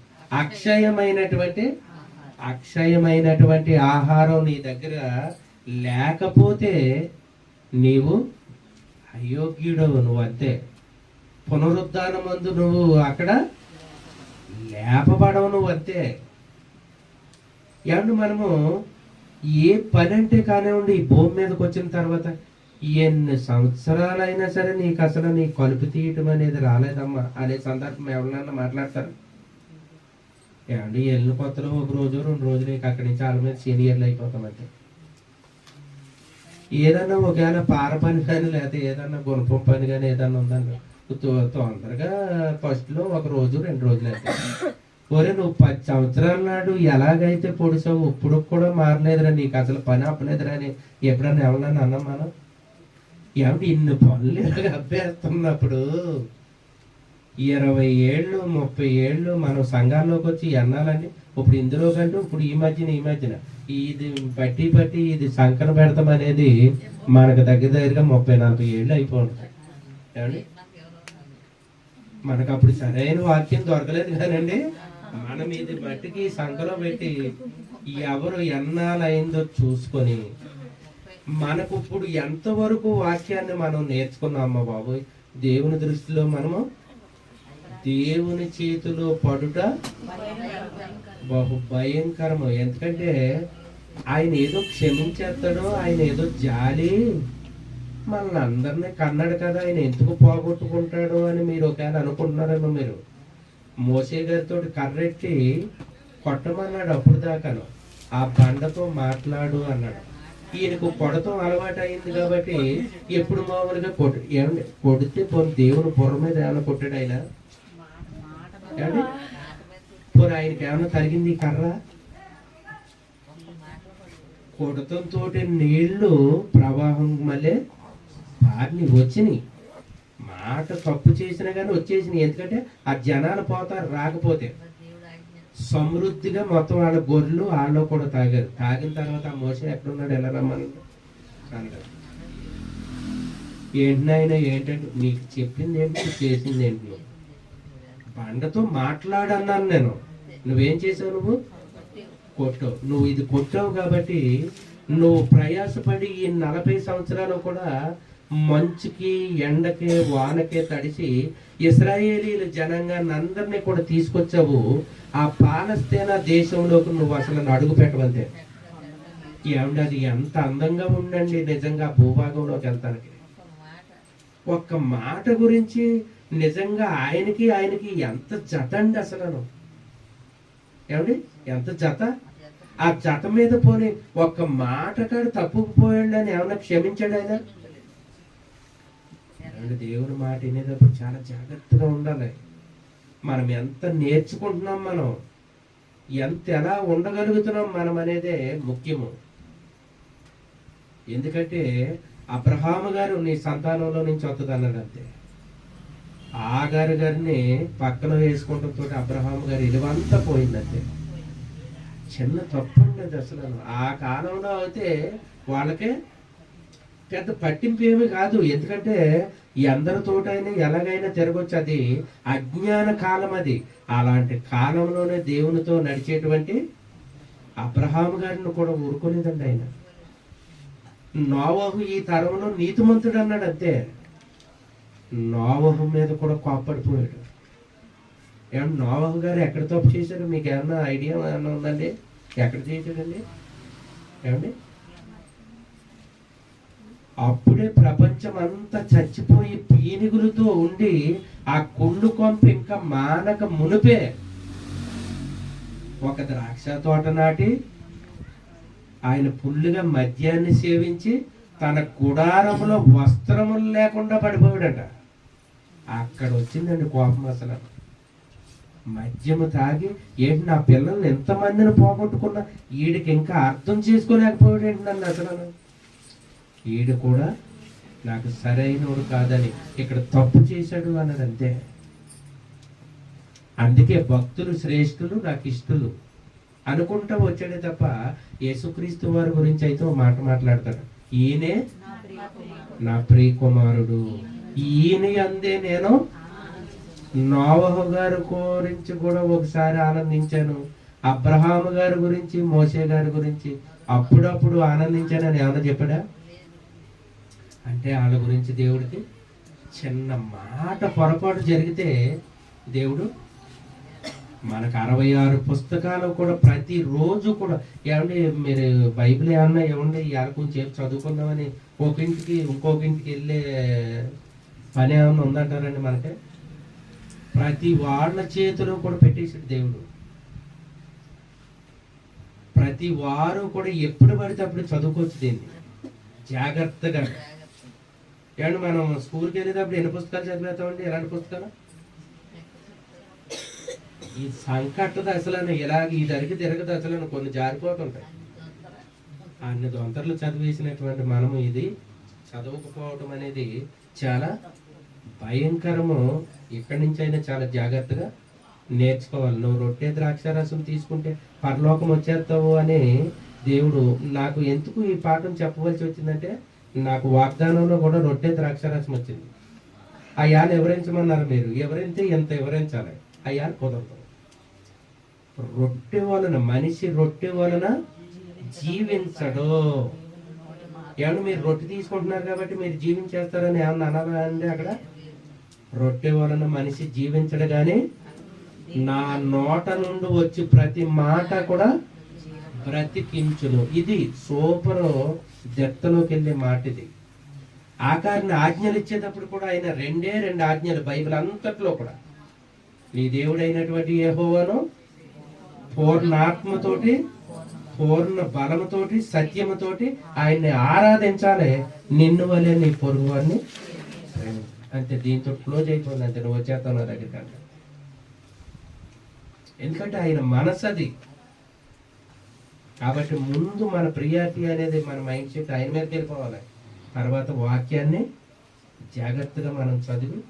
అక్షయమైనటువంటి ఆహారం నీ దగ్గర లేకపోతే నీవు అయోగ్యుడవు, నువ్వు అంతే. పునరుద్ధానమందు నువ్వు అక్కడ లేపబడవు, నువ్వు అంతే. ఏమంటే మనము ఏ పని అంటే కానివ్వండి, ఈ భూమి మీదకి వచ్చిన తర్వాత ఎన్ని సంవత్సరాలైనా సరే నీకు అసలు నీ కలుపు తీయటం అనేది రాలేదమ్మా అనే సందర్భం ఎవరన్నా మాట్లాడతారు. ఏమండి వెళ్ళిన కొత్తలో ఒక రోజు 2 రోజులు ఇక అక్కడి నుంచి వాళ్ళ మీద సీనియర్లు అయిపోతామంటే. ఏదన్నా ఒకవేళ పార పని కానీ లేకపోతే ఏదన్నా గుణపం పని కానీ ఏదన్నా ఉందన్న తొందరగా ఫస్ట్లో 1 రోజు 2 రోజులు అయితే, ఒరే నువ్వు 10 సంవత్సరాల నాడు ఎలాగైతే పొడిసావు ఇప్పుడు కూడా మారలేదురా, నీకు అసలు పని అప్పలేదురా అని ఎప్పుడన్నా ఎవరన్నా అన్నాం మనం? ఏమంటే ఇన్ని పనులు అభ్యస్తున్నప్పుడు 20 ఏళ్ళు 30 ఏళ్ళు మనం సంఘాల్లోకి వచ్చి ఎన్నాలండి. ఇప్పుడు ఇందులో కంటే ఇప్పుడు ఈ మధ్యన ఇది బట్టి ఇది సంకన పెడతాం అనేది మనకు దగ్గరగా 30-40 ఏళ్ళు అయిపోతుంది. ఏమండి మనకు అప్పుడు సరైన వాక్యం దొరకలేదు కానండి, మనం ఇది మట్టికి సంకలో పెట్టి ఎవరు ఎన్నాళ్ళయిందో చూసుకొని మనకు ఇప్పుడు ఎంతవరకు వాక్యాన్ని మనం నేర్చుకున్నామా బాబు. దేవుని దృష్టిలో మనము దేవుని చేతిలో పడుట బహు భయంకరము. ఎందుకంటే ఆయన ఏదో క్షమించేస్తాడో, ఆయన ఏదో జాలి మనల్ని అందరినీ కన్నాడు కదా, ఆయన ఎందుకు పోగొట్టుకుంటాడు అని మీరు ఒకవేళ అనుకుంటున్నారేమో. మీరు మోసే గారితో కర్రెట్టి కొట్టమన్నాడు అప్పుడు దాకాను, ఆ బండతో మాట్లాడు అన్నాడు. ఈయనకు కొడతాం అలవాటు అయింది కాబట్టి ఎప్పుడు మామూలుగా ఏమంటే కొడితే పోనీ దేవుని బుర్ర మీద ఏమైనా కొట్టాడు ఆయన? ఏమండి పోనీ ఆయనకి ఏమైనా తరిగింది కర్ర? కొడతంతో నీళ్లు ప్రవాహం మళ్ళీ వారిని వచ్చినాయి. మాట తప్పు చేసినా కానీ వచ్చేసినాయి. ఎందుకంటే ఆ జనాలు పోతారు, రాకపోతే సమృద్ధిగా మొత్తం వాళ్ళ గొర్రెలు వాళ్ళు కూడా తాగారు. తాగిన తర్వాత ఆ మోసే ఎక్కడున్నాడు, ఎలా రమ్మని అంటారు. ఏంటి నాయన, ఏంటంటే నీకు చెప్పింది ఏంటి, చేసింది ఏంటి? నువ్వు బండతో మాట్లాడన్నాను నేను, నువ్వేం చేసావు? నువ్వు కొట్టావు. నువ్వు ఇది కొట్టావు కాబట్టి నువ్వు ప్రయాసపడి ఈ 40 సంవత్సరాలు కూడా మంచుకి ఎండకి వానకే తడిసి ఇశ్రాయేలీల జనాంగాన్ని అందరినీ కూడా తీసుకొచ్చావు. ఆ పాలస్తీనా దేశంలోకి నువ్వు అసలు అడుగు పెట్టవంతే. ఏమంటే అది ఎంత అందంగా ఉండండి నిజంగా భూభాగంలోకి వెళ్తానికి. ఒక్క మాట గురించి నిజంగా ఆయనకి ఎంత జత అండి అసలు. ఏమండి ఎంత జత? ఆ జత మీద పోనీ ఒక్క మాట కాడు తప్పుకుపోయాడు అని ఏమన్నా క్షమించాడు ఆయన? దేవుని మాట వినేటప్పుడు చాలా జాగ్రత్తగా ఉండాలి. మనం ఎంత నేర్చుకుంటున్నాం, మనం ఎలా ఉండగలుగుతున్నాం మనం అనేదే ముఖ్యము. ఎందుకంటే అబ్రహాము గారు నీ సంతానంలో నుంచి వస్తుంది అన్నాడు అంతే. ఆగారు గారిని పక్కన వేసుకుంటూ అబ్రహాము గారి ఇలువంతా పోయిందంతే. చిన్న తప్పు ఉండేది అసలు. ఆ కాలంలో అయితే వాళ్ళకే పెద్ద పట్టింపు ఏమి కాదు. ఎందుకంటే అందరితోటైనా ఎలాగైనా తిరగొచ్చు. అది అజ్ఞాన కాలం. అది అలాంటి కాలంలోనే దేవునితో నడిచేటువంటి అబ్రహాము గారిని కూడా ఊరుకోలేదండి ఆయన. నోవహు ఈ తరంలో నీతిమంతుడు అన్నాడు అంతే. నోవహు మీద కూడా కోప్పడిపోయాడు. ఏమన్నా నోవహు గారు ఎక్కడ తప్పు చేశారు? మీకు ఏమన్నా ఐడియా ఏమన్నా ఉందండి? ఎక్కడ చేశాడండి? ఏమండి అప్పుడే ప్రపంచం అంతా చచ్చిపోయి పీనుగులతో ఉండి ఆ కుళ్ళు కొంప ఇంకా మానక మునిపే ఒక ద్రాక్ష తోట నాటి ఆయన ఫుల్లుగా మద్యాన్ని సేవించి తన గుడారంలో వస్త్రములు లేకుండా పడిపోయాడట. అక్కడ వచ్చిందండి కోపం అసలు. మద్యము తాగి ఏంటి నా పిల్లల్ని ఎంతమందిని పోగొట్టుకున్నా వీడికి ఇంకా అర్థం చేసుకోలేకపోయాడు ఏంటి నన్ను అసలు. వీడు కూడా నాకు సరైనడు కాదని ఇక్కడ తప్పు చేశాడు అన్నది అంతే. అందుకే భక్తులు శ్రేష్ఠులు నాకు ఇష్టలు అనుకుంటా వచ్చాడే తప్ప యేసుక్రీస్తు వారి గురించి అయితే ఒక మాట మాట్లాడతాడు. ఈయనే నా ప్రియ కుమారుడు, ఈయన అందే నేను నోవహు గారి గురించి కూడా ఒకసారి ఆనందించాను, అబ్రహాము గారి గురించి, మోషే గారి గురించి అప్పుడప్పుడు ఆనందించానని ఏమన్నా చెప్పాడా? అంటే వాళ్ళ గురించి దేవుడికి చిన్న మాట పొరపాటు జరిగితే దేవుడు మనకు 66 పుస్తకాలు కూడా ప్రతిరోజు కూడా ఏమండి మీరు బైబిల్ ఏమన్నా ఏమండి ఇవాళ కొంచెం చదువుకుందామని ఇంకొక ఇంటికి వెళ్ళే పని ఏమన్నా ఉందంటారండి మనకి? ప్రతి వాళ్ళ చేతిలో కూడా పెట్టేసాడు దేవుడు. ప్రతి వారు కూడా ఎప్పుడు పడితే అప్పుడు చదువుకోవచ్చు దీన్ని జాగ్రత్తగా. ఏమండి మనం స్కూల్కి వెళ్ళేటప్పుడు ఎన్ని పుస్తకాలు చదివేస్తామండి? ఎలాంటి పుస్తకాలు? ఈ సంకట దశలను ఇలాగ ఈ దరికి తిరగ దశలను కొన్ని జారిపోతుంటాయి. అన్ని దొంతర్లు చదివేసినటువంటి మనము ఇది చదవకపోవటం అనేది చాలా భయంకరము. ఇక్కడి నుంచి అయినా చాలా జాగ్రత్తగా నేర్చుకోవాలి. నువ్వు రొట్టె ద్రాక్షారసం తీసుకుంటే పరలోకం వచ్చేస్తావు అని దేవుడు నాకు ఎందుకు ఈ పాఠం చెప్పవలసి వచ్చిందంటే, నాకు వాగ్దానంలో కూడా రొట్టె ద్రాక్షారసం వచ్చింది. అయ్యాను వివరించమన్నారు మీరు. ఎవరైతే ఎంత వివరించాలి? అయ్యాను కుదరదు. రొట్టె వలన మనిషి రొట్టె వలన జీవించడు. ఏమన్నా మీరు రొట్టె తీసుకుంటున్నారు కాబట్టి మీరు జీవించేస్తారని ఏమన్నా అనాలా అండి? అక్కడ రొట్టె వలన మనిషి జీవించడు కానీ నా నోట నుండి వచ్చి ప్రతి మాట కూడా బ్రతికించును. ఇది సూపర్ దెత్తలోకి వెళ్ళే మాట. ఇది ఆకారిని ఆజ్ఞలు ఇచ్చేటప్పుడు కూడా ఆయన రెండు ఆజ్ఞలు బైబిల్ అంతట్లో కూడా. నీ దేవుడైనటువంటి యెహోవాను పూర్ణాత్మతోటి, పూర్ణ బలముతోటి, సత్యముతోటి ఆయన్ని ఆరాధించాలి. నిన్ను వలె నీ పొరుగు వారిని అంతే. దీంతో క్లోజ్ అయిపోయింది. అంతే, నువ్వు వచ్చేస్తావు నా దగ్గరికి అంటే. ఎందుకంటే ఆయన మనసు అది. కాబట్టి ముందు మన ప్రియారిటీ అనేది మన మైండ్ సెట్ ఆయన మీదకి వెళ్ళిపోవాలి. తర్వాత వాక్యాన్ని జాగ్రత్తగా మనం చదివి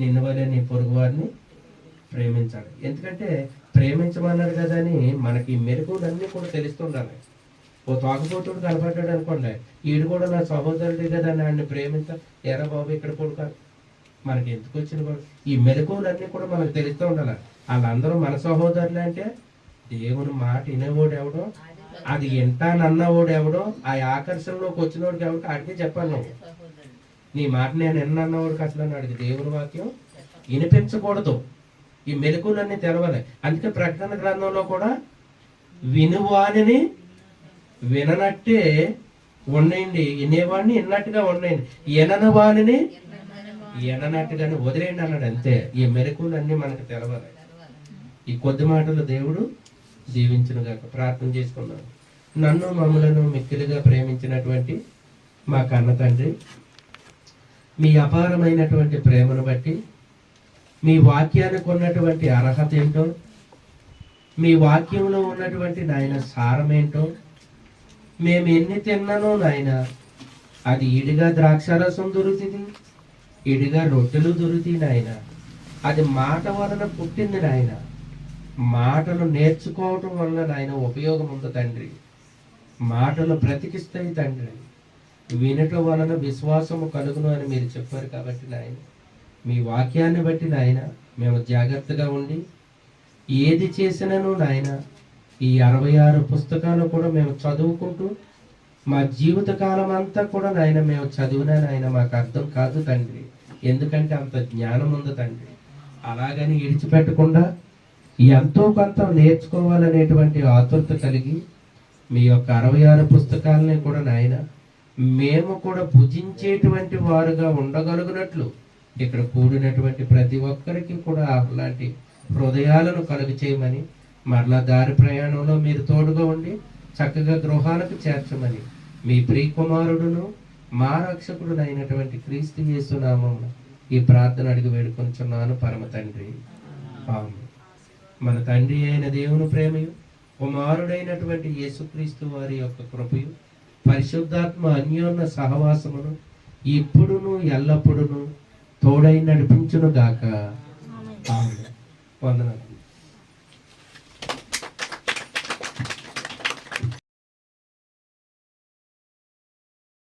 నిన్ను వలె నీ పొరుగు వారిని ప్రేమించాలి. ఎందుకంటే ప్రేమించమన్నారు కదా అని మనకి మెరుగులన్నీ కూడా తెలుస్తుండాలి. ఓ తాగుబోతుడు కనపడ్డాడు అనుకోండి, ఈడు కూడా నా సహోదరుడే కదా నన్ను ప్రేమించ ఎరా బాబు ఇక్కడ కొడుక మనకి ఎందుకు వచ్చిన కూడా ఈ మెలకువలన్నీ కూడా మనకు తెలుస్తూ ఉండాలి. వాళ్ళందరూ మన సహోదరులు అంటే దేవుని మాట వినేవాడు ఎవడో, అది వింటానన్నవాడు ఎవడో, ఆ ఆకర్షణలోకి వచ్చినవాడికి ఎవరికి అడిగి చెప్పాలి. నువ్వు నీ మాట నేను ఎన్నన్నవాడికి అసలు అడిగి దేవుని వాక్యం వినిపించకూడదు. ఈ మెలకువలన్నీ తెలవాలి. అందుకే ప్రకటన గ్రంథంలో కూడా వినువాణిని విననట్టే ఉండేయండి, వినేవాడిని విన్నట్టుగా ఉండేయండి, వినని వాణిని విననట్టుగానే వదిలేయండి అన్నాడు. అంతే. ఈ మెలకువలన్నీ మనకు తెలవాలి. ఈ కొద్ది మాటలు దేవుడు దీవించునుగాక. ప్రార్థన చేసుకున్నాను. నన్ను మమ్మలను మిక్కిలిగా ప్రేమించినటువంటి మా కన్న తండ్రి, మీ అపారమైనటువంటి ప్రేమను బట్టి, మీ వాక్యానికి ఉన్నటువంటి అర్హత ఏంటో, మీ వాక్యంలో ఉన్నటువంటి నాయన సారం ఏంటో మేము ఎన్ని తిన్నానో నాయన, అది ఇడిగా ద్రాక్షారసం దొరుకుతుంది, ఇడిగా రొట్టెలు దొరుకుతాయి నాయన. అది మాట వలన పుట్టింది నాయన. మాటలు నేర్చుకోవటం వలన నాయన ఉపయోగం ఉంది తండ్రి. మాటలు బ్రతికిస్తాయి తండ్రి. వినటం వలన విశ్వాసము కలుగును అని మీరు చెప్పారు. కాబట్టి నాయన మీ వాక్యాన్ని బట్టి నాయన మేము జాగ్రత్తగా ఉండి ఏది చేసినాను నాయన ఈ 66 పుస్తకాలు కూడా మేము చదువుకుంటూ మా జీవిత కాలం అంతా కూడా నాయన మేము చదివినా నాయన మాకు అర్థం కాదు తండ్రి. ఎందుకంటే అంత జ్ఞానం ఉంది తండ్రి. అలాగని విడిచిపెట్టకుండా ఎంతో కొంత నేర్చుకోవాలనేటువంటి ఆతృత కలిగి మీ యొక్క 66 పుస్తకాలని కూడా నాయన మేము కూడా భుజించేటువంటి వారుగా ఉండగలుగునట్లు ఇక్కడ కూడినటువంటి ప్రతి ఒక్కరికి కూడా అలాంటి హృదయాలను కలుగు చేయమని, మరలా దారి ప్రయాణంలో మీరు తోడుగా ఉండి చక్కగా గృహాలకు చేర్చమని మీ ప్రియకుమారుడును మా రక్షకుడు అయినటువంటి క్రీస్తు యేసు నామమున ఈ ప్రార్థన అడిగి వేడుకొనుచున్నాను పరమ తండ్రి. ఆమేన్. మన తండ్రి అయిన దేవుని ప్రేమయు, కుమారుడైనటువంటి యేసుక్రీస్తు వారి యొక్క కృపయు, పరిశుద్ధాత్మ అన్యోన్య సహవాసమును ఇప్పుడును ఎల్లప్పుడును తోడై నడిపించును గాక. ఆమేన్. వందనాలు.